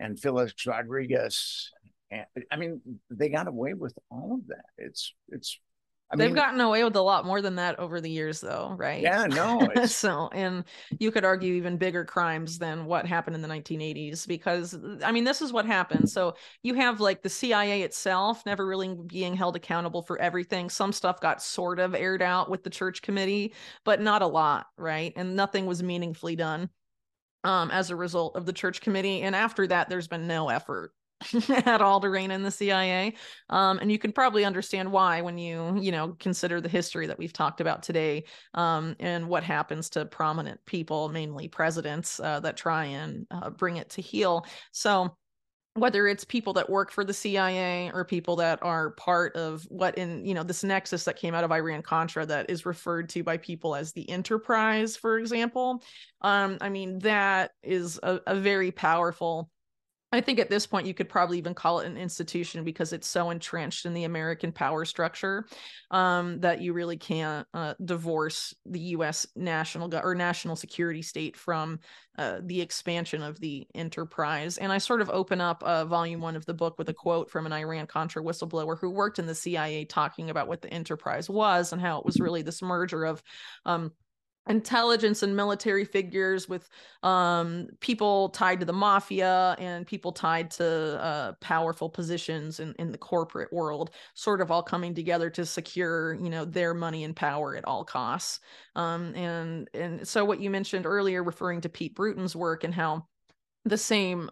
and Felix Rodriguez. And, I mean, they got away with all of that. They've gotten away with a lot more than that over the years, though, right? Yeah, no. So, and you could argue even bigger crimes than what happened in the 1980s, because, I mean, this is what happened. So you have like the CIA itself never really being held accountable for everything. Some stuff got sort of aired out with the Church Committee, but not a lot, right? And nothing was meaningfully done as a result of the Church Committee. And after that, there's been no effort at all to rein in the CIA. And you can probably understand why when you consider the history that we've talked about today, and what happens to prominent people, mainly presidents, that try and bring it to heel. So whether it's people that work for the CIA or people that are part of what in, this nexus that came out of Iran-Contra that is referred to by people as the enterprise, for example, I mean, that is a very powerful, I think at this point you could probably even call it an institution, because it's so entrenched in the American power structure that you really can't divorce the U.S. national security state from the expansion of the enterprise. And I sort of open up volume 1 of the book with a quote from an Iran-Contra whistleblower who worked in the CIA, talking about what the enterprise was and how it was really this merger of intelligence and military figures with people tied to the mafia and people tied to powerful positions in the corporate world, sort of all coming together to secure, you know, their money and power at all costs. And so what you mentioned earlier, referring to Pete Bruton's work and how the same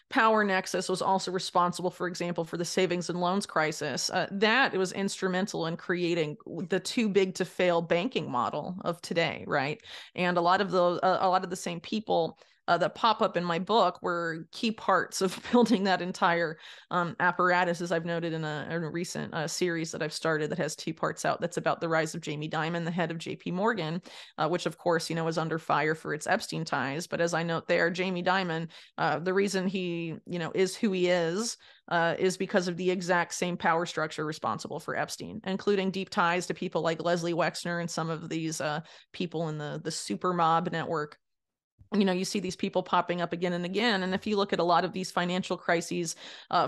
power nexus was also responsible, for example, for the savings and loans crisis. That was instrumental in creating the too big to fail banking model of today, right? And a lot of the same people that pop up in my book were key parts of building that entire apparatus, as I've noted in a recent series that I've started that has 2 parts out. That's about the rise of Jamie Dimon, the head of J.P. Morgan, which of course, you know, is under fire for its Epstein ties. But as I note there, Jamie Dimon, the reason he, you know, is who he is because of the exact same power structure responsible for Epstein, including deep ties to people like Leslie Wexner and some of these people in the super mob network. You know, you see these people popping up again and again. And if you look at a lot of these financial crises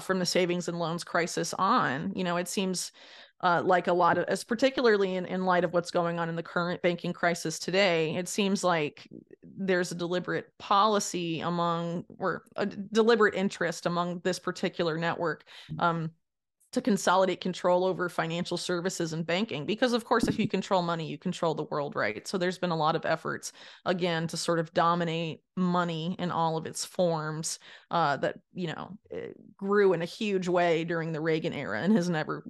from the savings and loans crisis on, you know, it seems like a lot of, as particularly in light of what's going on in the current banking crisis today, it seems like there's a deliberate policy among, or a deliberate interest among this particular network to consolidate control over financial services and banking. Because of course, if you control money, you control the world, right? So there's been a lot of efforts, again, to sort of dominate money in all of its forms that, you know, grew in a huge way during the Reagan era and has never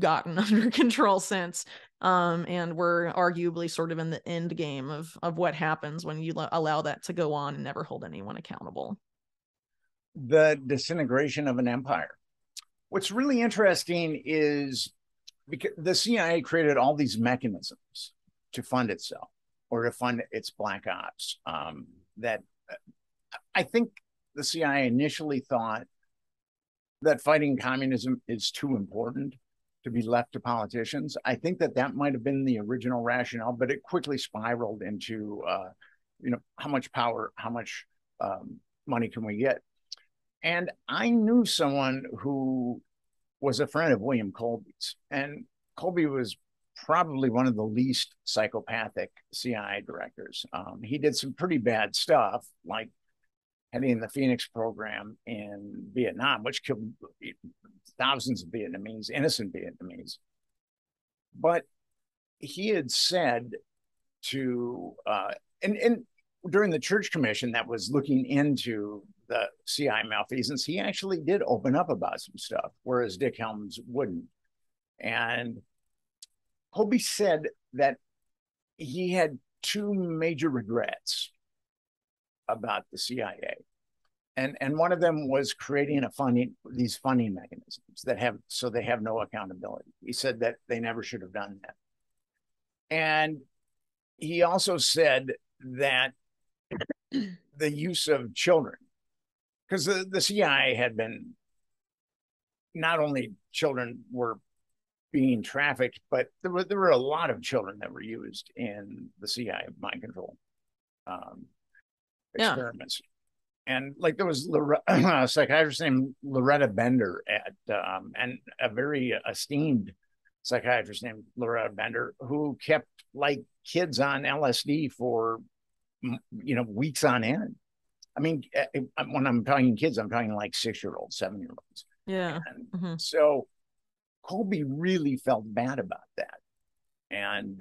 gotten under control since. And we're arguably sort of in the end game of what happens when you allow that to go on and never hold anyone accountable. The disintegration of an empire. What's really interesting is because the CIA created all these mechanisms to fund itself or to fund its black ops. That I think the CIA initially thought that fighting communism is too important to be left to politicians. I think that might have been the original rationale, but it quickly spiraled into, you know, how much power, how much money can we get? And I knew someone who was a friend of William Colby's. And Colby was probably one of the least psychopathic CIA directors. He did some pretty bad stuff, like heading the Phoenix program in Vietnam, which killed thousands of Vietnamese, innocent Vietnamese. But he had said to, and during the Church Commission that was looking into the CIA malfeasance, he actually did open up about some stuff, whereas Dick Helms wouldn't. And Colby said that he had 2 major regrets about the CIA. And one of them was creating these funding mechanisms that they have no accountability. He said that they never should have done that. And he also said that the use of children, because the CIA had been, not only children were being trafficked, but there were a lot of children that were used in the CIA mind control experiments. And like there was a psychiatrist named Loretta Bender and a very esteemed psychiatrist named Loretta Bender who kept like kids on LSD for, you know, weeks on end. I mean, when I'm talking kids, I'm talking like 6-year-olds, 7-year-olds. Yeah. And so Colby really felt bad about that. And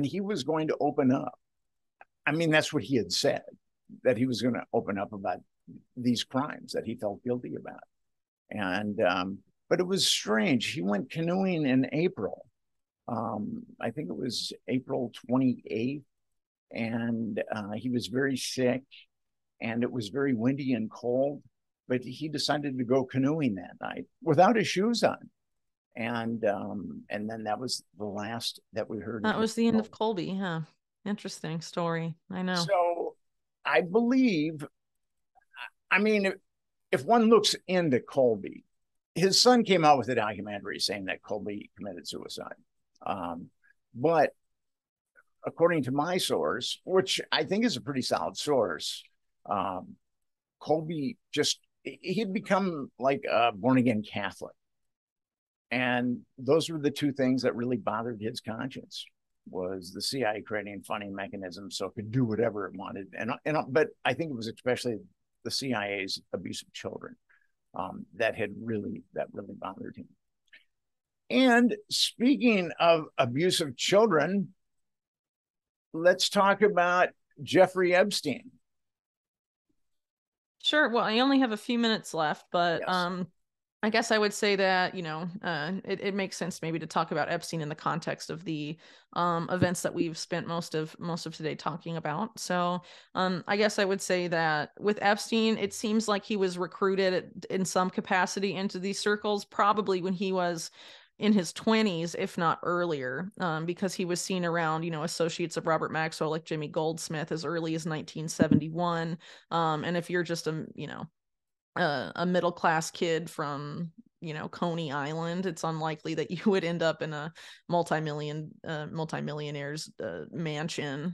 he was going to open up. I mean, that's what he had said, that he was going to open up about these crimes that he felt guilty about. And but it was strange. He went canoeing in April. I think it was April 28th. And he was very sick and it was very windy and cold, but he decided to go canoeing that night without his shoes on. And then that was the last that we heard. That was the end of Colby, huh? Interesting story. I know. So I believe, I mean, if one looks into Colby, his son came out with a documentary saying that Colby committed suicide. But according to my source, which I think is a pretty solid source, Colby he'd become like a born-again Catholic. And those were the 2 things that really bothered his conscience. was the CIA creating funding mechanisms so it could do whatever it wanted. But I think it was especially the CIA's abuse of children that really bothered him. And speaking of abuse of children, let's talk about Jeffrey Epstein. Sure. Well, I only have a few minutes left, but Yes. I guess I would say that, it makes sense maybe to talk about Epstein in the context of the events that we've spent most of today talking about. So I guess I would say that with Epstein, it seems like he was recruited in some capacity into these circles, probably when he was in his 20s, if not earlier, because he was seen around, associates of Robert Maxwell like Jimmy Goldsmith as early as 1971. And if you're just a middle class kid from Coney Island, it's unlikely that you would end up in a multimillionaire's mansion.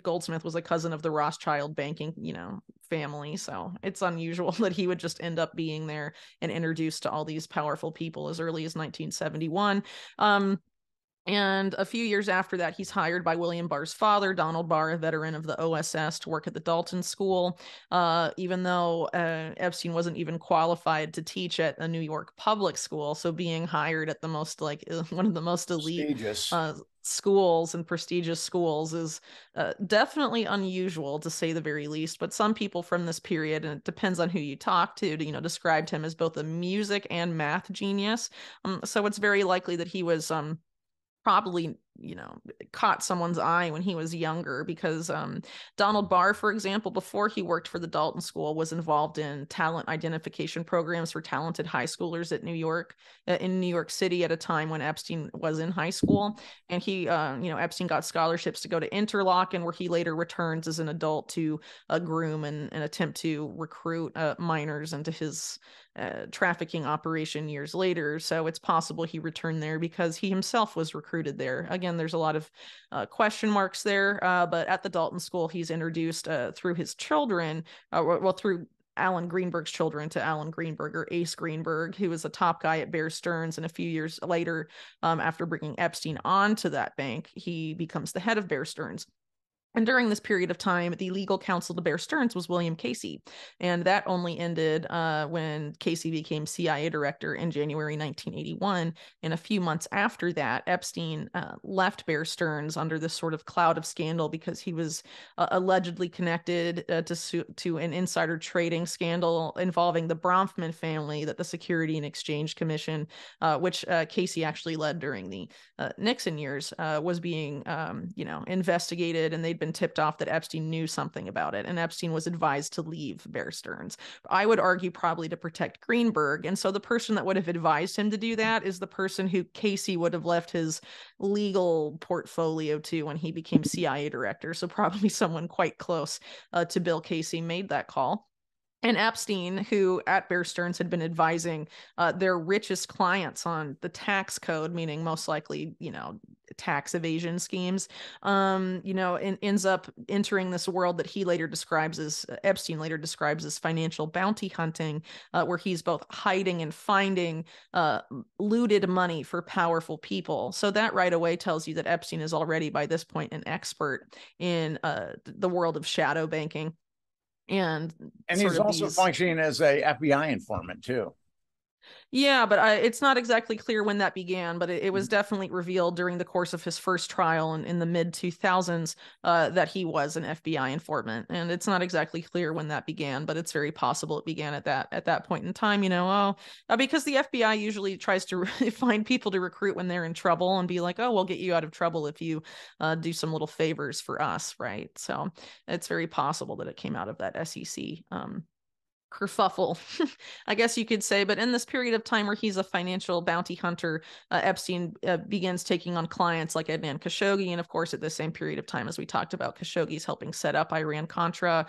Goldsmith was a cousin of the Rothschild banking family, so it's unusual that he would just end up being there and introduced to all these powerful people as early as 1971. And a few years after that, he's hired by William Barr's father, Donald Barr, a veteran of the OSS, to work at the Dalton School, even though Epstein wasn't even qualified to teach at a New York public school. So being hired at the most, one of the most elite schools and prestigious schools is definitely unusual, to say the very least. But some people from this period, and it depends on who you talk to, described him as both a music and math genius. So it's very likely that he was probably caught someone's eye when he was younger, because Donald Barr, for example, before he worked for the Dalton School, was involved in talent identification programs for talented high schoolers in New York City at a time when Epstein was in high school. And he Epstein got scholarships to go to Interlochen, where he later returns as an adult to groom and attempt to recruit minors into his trafficking operation years later. So it's possible he returned there because he himself was recruited there. Again, there's a lot of question marks there, but at the Dalton School, he's introduced through his children, through Alan Greenberg's children, to Alan Greenberg, or Ace Greenberg, who was a top guy at Bear Stearns. And a few years later, after bringing Epstein onto that bank, he becomes the head of Bear Stearns. And during this period of time, the legal counsel to Bear Stearns was William Casey. And that only ended when Casey became CIA director in January 1981. And a few months after that, Epstein left Bear Stearns under this sort of cloud of scandal because he was allegedly connected to an insider trading scandal involving the Bronfman family that the Security and Exchange Commission, which Casey actually led during the Nixon years, was being investigated, and they'd been tipped off that Epstein knew something about it, and Epstein was advised to leave Bear Stearns. I would argue probably to protect Greenberg, and so the person that would have advised him to do that is the person who Casey would have left his legal portfolio to when he became CIA director, so probably someone quite close to Bill Casey made that call. And Epstein, who at Bear Stearns had been advising their richest clients on the tax code, meaning most likely, tax evasion schemes, ends up entering this world that Epstein later describes as financial bounty hunting, where he's both hiding and finding looted money for powerful people. So that right away tells you that Epstein is already, by this point, an expert in the world of shadow banking. And he's also functioning as a FBI informant too. Yeah, but it's not exactly clear when that began, but it was definitely revealed during the course of his first trial in the mid-2000s that he was an FBI informant. And it's not exactly clear when that began, but it's very possible it began at that point in time, because the FBI usually tries to find people to recruit when they're in trouble and be like, oh, we'll get you out of trouble if you do some little favors for us, right? So it's very possible that it came out of that SEC kerfuffle, I guess you could say. But in this period of time where he's a financial bounty hunter, Epstein begins taking on clients like Adnan Khashoggi. And of course, at the same period of time, as we talked about, Khashoggi's helping set up Iran-Contra,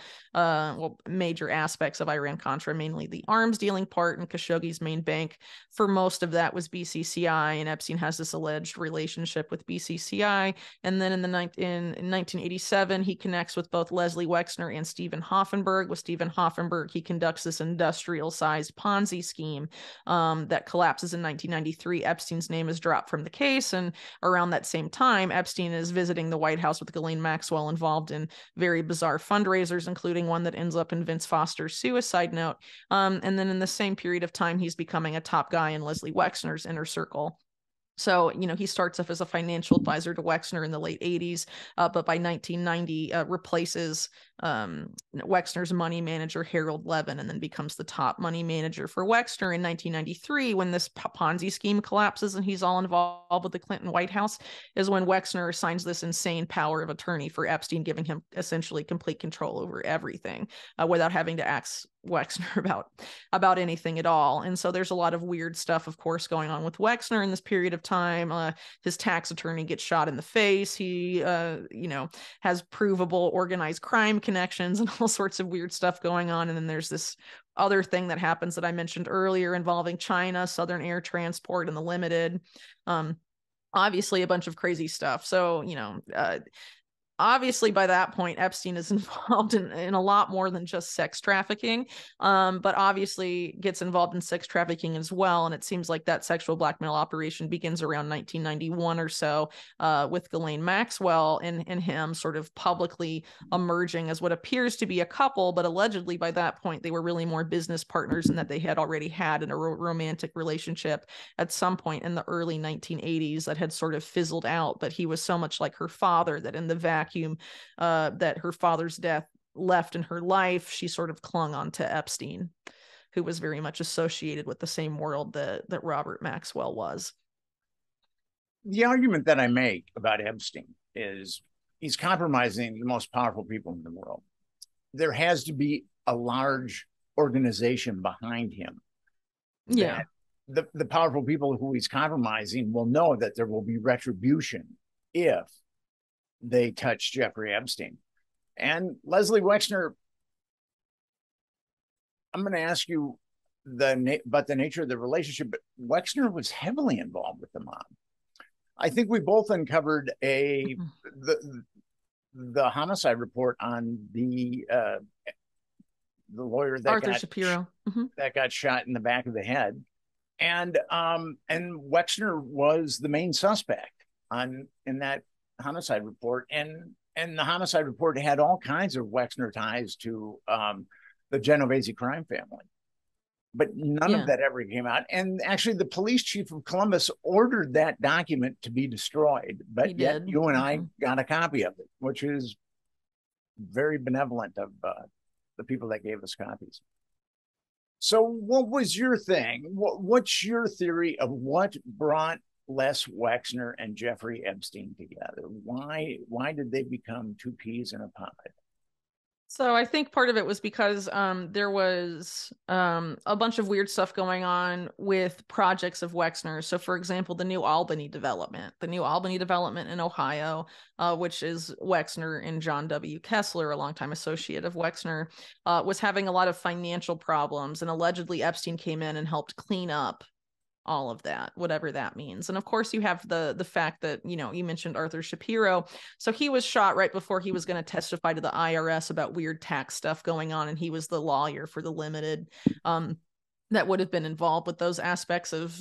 major aspects of Iran-Contra, mainly the arms dealing part, and Khashoggi's main bank for most of that was BCCI. And Epstein has this alleged relationship with BCCI. And then in 1987, he connects with both Leslie Wexner and Stephen Hoffenberg. With Stephen Hoffenberg, he conducts conducts this industrial-sized Ponzi scheme that collapses in 1993. Epstein's name is dropped from the case, and around that same time, Epstein is visiting the White House with Ghislaine Maxwell, involved in very bizarre fundraisers, including one that ends up in Vince Foster's suicide note. And then in the same period of time, he's becoming a top guy in Leslie Wexner's inner circle. So, he starts off as a financial advisor to Wexner in the late 80s, but by 1990 replaces Wexner's money manager, Harold Levin, and then becomes the top money manager for Wexner in 1993. When this Ponzi scheme collapses and he's all involved with the Clinton White House, is when Wexner signs this insane power of attorney for Epstein, giving him essentially complete control over everything without having to ask Wexner about anything at all. And so there's a lot of weird stuff, of course, going on with Wexner in this period of time. His tax attorney gets shot in the face. He has provable organized crime connections and all sorts of weird stuff going on. And then there's this other thing that happens that I mentioned earlier involving China, Southern Air Transport, and the Limited. Obviously a bunch of crazy stuff. So, obviously by that point, Epstein is involved in a lot more than just sex trafficking, but obviously gets involved in sex trafficking as well. And it seems like that sexual blackmail operation begins around 1991 or so, with Ghislaine Maxwell and him sort of publicly emerging as what appears to be a couple, but allegedly by that point, they were really more business partners, and that they had already had a romantic relationship at some point in the early 1980s that had sort of fizzled out. But he was so much like her father that in the vacuum that her father's death left in her life, she sort of clung on to Epstein, who was very much associated with the same world that Robert Maxwell was. The argument that I make about Epstein is he's compromising the most powerful people in the world. There has to be a large organization behind him. Yeah. The powerful people who he's compromising will know that there will be retribution if they touch Jeffrey Epstein. And Leslie Wexner, I'm going to ask you about the nature of the relationship, but Wexner was heavily involved with the mob. I think we both uncovered the homicide report on the lawyer that Arthur Shapiro that got shot in the back of the head, and Wexner was the main suspect in that homicide report, and the homicide report had all kinds of Wexner ties to the Genovese crime family, but none of that ever came out. And actually, the police chief of Columbus ordered that document to be destroyed, but yet you and I got a copy of it, which is very benevolent of the people that gave us copies. So what was your thing? What's your theory of what brought Les Wexner and Jeffrey Epstein together? Why did they become two peas in a pod? So I think part of it was because there was a bunch of weird stuff going on with projects of Wexner. So, for example, the New Albany development in Ohio, which is Wexner and John W. Kessler, a longtime associate of Wexner, was having a lot of financial problems. And allegedly Epstein came in and helped clean up all of that, whatever that means. And of course you have the fact that, you mentioned Arthur Shapiro. So he was shot right before he was going to testify to the IRS about weird tax stuff going on. And he was the lawyer for the Limited that would have been involved with those aspects of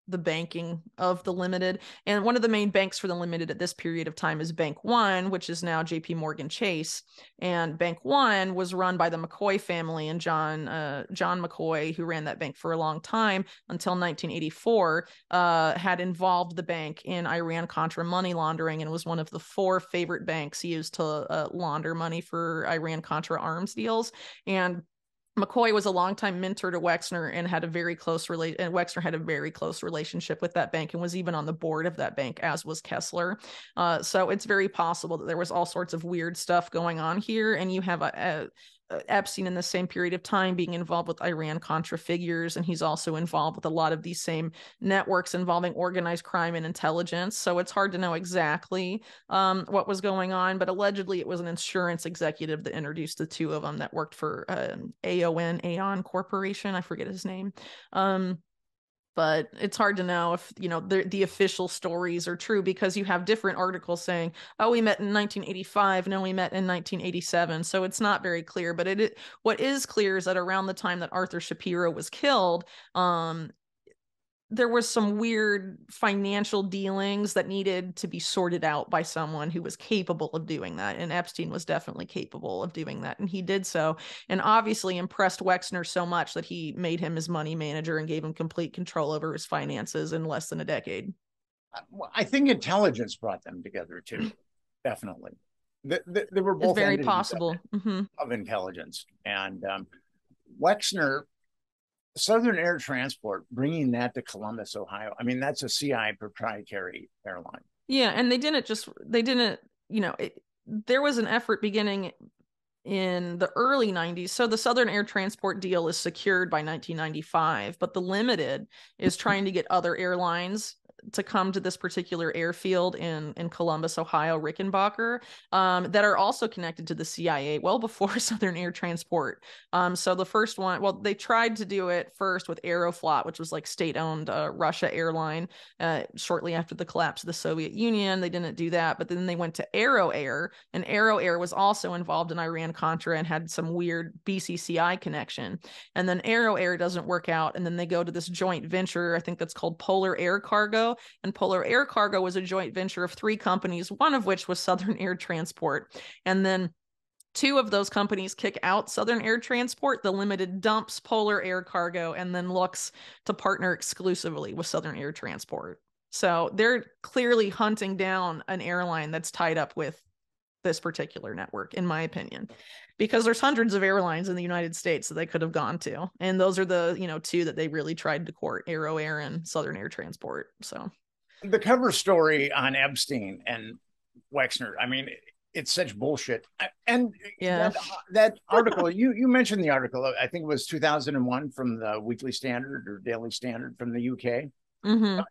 the banking of the Limited. And one of the main banks for the Limited at this period of time is Bank One, which is now JP Morgan Chase. And Bank One was run by the McCoy family, and John McCoy, who ran that bank for a long time until 1984, had involved the bank in Iran-Contra money laundering, and was one of the 4 favorite banks used to launder money for Iran-Contra arms deals. And McCoy was a longtime mentor to Wexner and had a very close and Wexner had a very close relationship with that bank and was even on the board of that bank, as was Kessler. So it's very possible that there was all sorts of weird stuff going on here. And you have Epstein in the same period of time being involved with Iran-Contra figures, and he's also involved with a lot of these same networks involving organized crime and intelligence. So it's hard to know exactly what was going on, but allegedly it was an insurance executive that introduced the two of them that worked for Aon Corporation. I forget his name. but it's hard to know if, you know, the official stories are true, because you have different articles saying, oh, we met in 1985, no, we met in 1987. So it's not very clear, but what is clear is that around the time that Arthur Shapiro was killed, there was some weird financial dealings that needed to be sorted out by someone who was capable of doing that. And Epstein was definitely capable of doing that. And he did so, and obviously impressed Wexner so much that he made him his money manager and gave him complete control over his finances in less than a decade. I think intelligence brought them together too. Definitely. They were both it's very possible of intelligence. And Wexner, Southern Air Transport, bringing that to Columbus, Ohio. I mean, that's a CI proprietary airline. Yeah, and they didn't, you know, there was an effort beginning in the early 90s. So the Southern Air Transport deal is secured by 1995, but the Limited is trying to get other airlines to come to this particular airfield in Columbus, Ohio, Rickenbacker, that are also connected to the CIA well before Southern Air Transport. So the first one, well, they tried to do it first with Aeroflot, which was like state-owned Russia airline, shortly after the collapse of the Soviet Union. They didn't do that, but then they went to Aero Air, and Aero Air was also involved in Iran-Contra and had some weird BCCI connection. And then Aero Air doesn't work out, and then they go to this joint venture, I think that's called Polar Air Cargo, and Polar Air Cargo was a joint venture of 3 companies, one of which was Southern Air Transport. And then 2 of those companies kick out Southern Air Transport. The Limited dumps Polar Air Cargo and then looks to partner exclusively with Southern Air Transport. So they're clearly hunting down an airline that's tied up with this particular network, in my opinion, because there's hundreds of airlines in the United States that they could have gone to. And those are the, 2 that they really tried to court, Aero Air and Southern Air Transport. So the cover story on Epstein and Wexner, I mean, it's such bullshit. And yeah, that article, you mentioned the article, I think it was 2001 from the Weekly Standard or Daily Standard from the UK.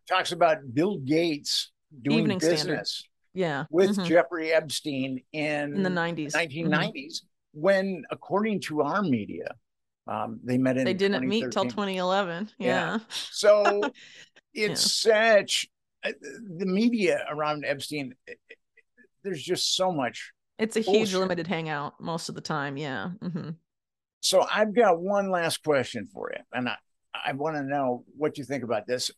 Talks about Bill Gates doing Evening business Standard. with Jeffrey Epstein in the 90s. 1990s, when, according to our media, they met in they didn't meet till 2011. Yeah. So it's such the media around Epstein, there's just so much. It's a huge limited hangout most of the time. Yeah. So I've got one last question for you, and I want to know what you think about this.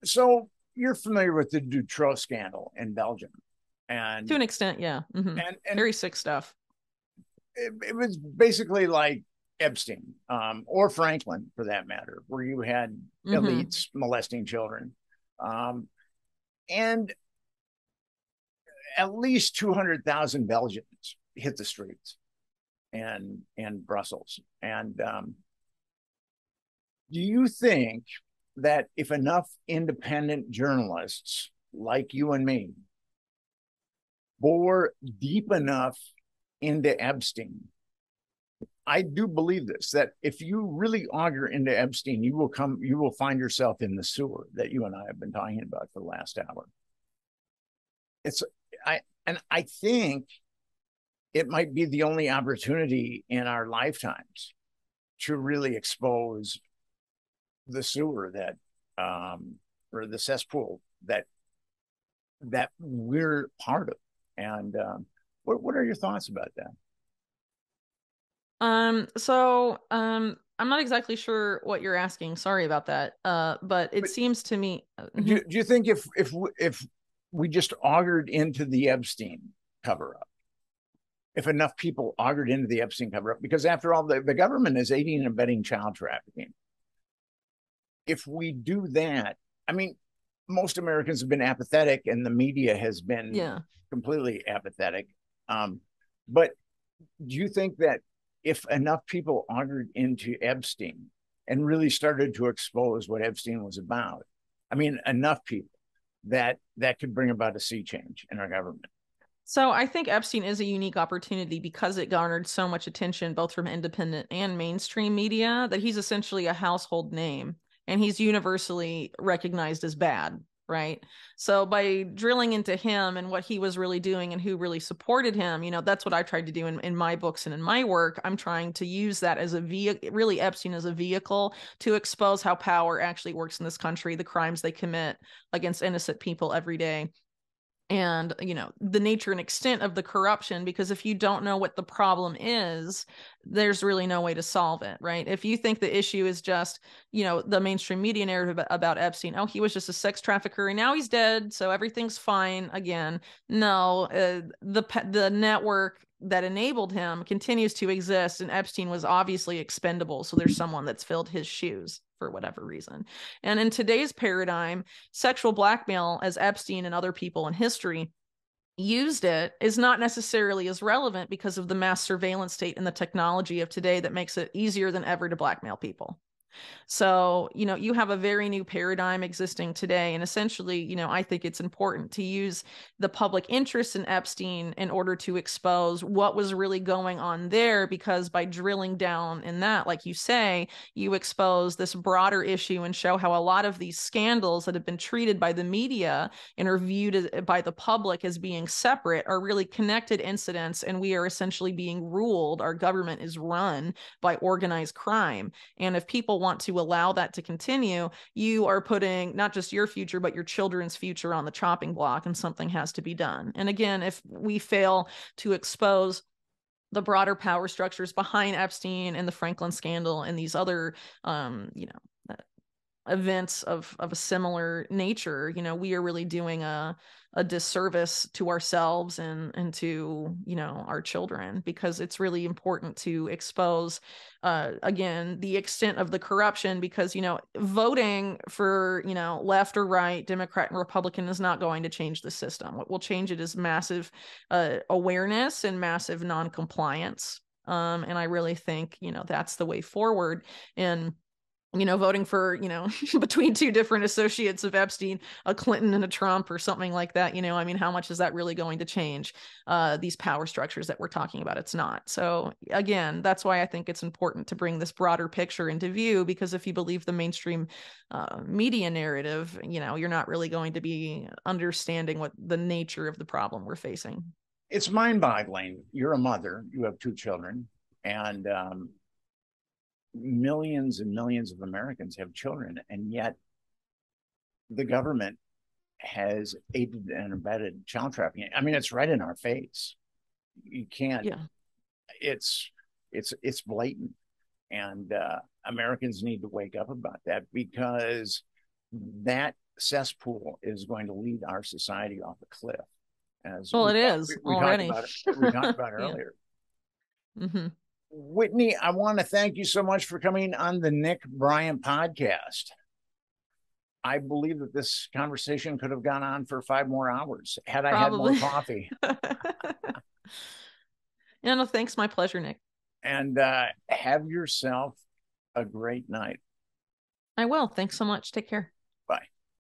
So you're familiar with the Dutroux scandal in Belgium, and to an extent, yeah. And very sick stuff. It was basically like Epstein, or Franklin for that matter, where you had elites molesting children. And at least 200,000 Belgians hit the streets and Brussels. And do you think that if enough independent journalists like you and me bore deep enough into Epstein, I do believe this, that if you really auger into Epstein, you will find yourself in the sewer that you and I have been talking about for the last hour. I think it might be the only opportunity in our lifetimes to really expose the sewer that, or the cesspool that we're part of. And what are your thoughts about that? So I'm not exactly sure what you're asking. Sorry about that. But it seems to me. Do you think if we just augured into the Epstein cover-up, if enough people augured into the Epstein cover-up, because after all, the government is aiding and abetting child trafficking. If we do that, I mean, most Americans have been apathetic, and the media has been completely apathetic. But do you think that if enough people augured into Epstein and really started to expose what Epstein was about, I mean, enough people, that could bring about a sea change in our government? So I think Epstein is a unique opportunity because it garnered so much attention, both from independent and mainstream media, that he's essentially a household name, and he's universally recognized as bad. right? So by drilling into him and what he was really doing and who really supported him, that's what I tried to do in my books and in my work. I'm trying to use that as a vehicle, really Epstein as a vehicle to expose how power actually works in this country, the crimes they commit against innocent people every day, and the nature and extent of the corruption, because if you don't know what the problem is, there's really no way to solve it, right? If you think the issue is just the mainstream media narrative about Epstein, oh, he was just a sex trafficker and now he's dead, so everything's fine again. No, the network that enabled him continues to exist, and Epstein was obviously expendable, so there's someone that's filled his shoes for whatever reason. And in today's paradigm, sexual blackmail, as Epstein and other people in history used it, is not necessarily as relevant because of the mass surveillance state and the technology of today that makes it easier than ever to blackmail people. So, you have a very new paradigm existing today. And essentially, I think it's important to use the public interest in Epstein in order to expose what was really going on there, because by drilling down in that, like you say, you expose this broader issue and show how a lot of these scandals that have been treated by the media and are viewed by the public as being separate are really connected incidents. And we are essentially being ruled, our government is run by organized crime. And if people want to allow that to continue, you are putting not just your future, but your children's future on the chopping block, and something has to be done. And again, if we fail to expose the broader power structures behind Epstein and the Franklin scandal and these other, events of a similar nature, we are really doing a disservice to ourselves and to our children, because it's really important to expose again the extent of the corruption, because voting for left or right, Democrat and Republican, is not going to change the system. What will change it is massive awareness and massive non-compliance, and I really think that's the way forward. And voting for, between two different associates of Epstein, a Clinton and a Trump or something like that, how much is that really going to change these power structures that we're talking about? It's not. So again, that's why I think it's important to bring this broader picture into view, because if you believe the mainstream media narrative, you're not really going to be understanding what the nature of the problem we're facing. It's mind-boggling. You're a mother, you have 2 children, and millions and millions of Americans have children, and yet the government has aided and abetted child trafficking. I mean, it's right in our face. You can't. Yeah. It's blatant, and Americans need to wake up about that, because that cesspool is going to lead our society off a cliff. As it is already. We talked about earlier. Mm-hmm. Whitney, I want to thank you so much for coming on the Nick Bryant podcast. I believe that this conversation could have gone on for 5 more hours had I had more coffee. Yeah, no, thanks. My pleasure, Nick. And have yourself a great night. I will. Thanks so much. Take care.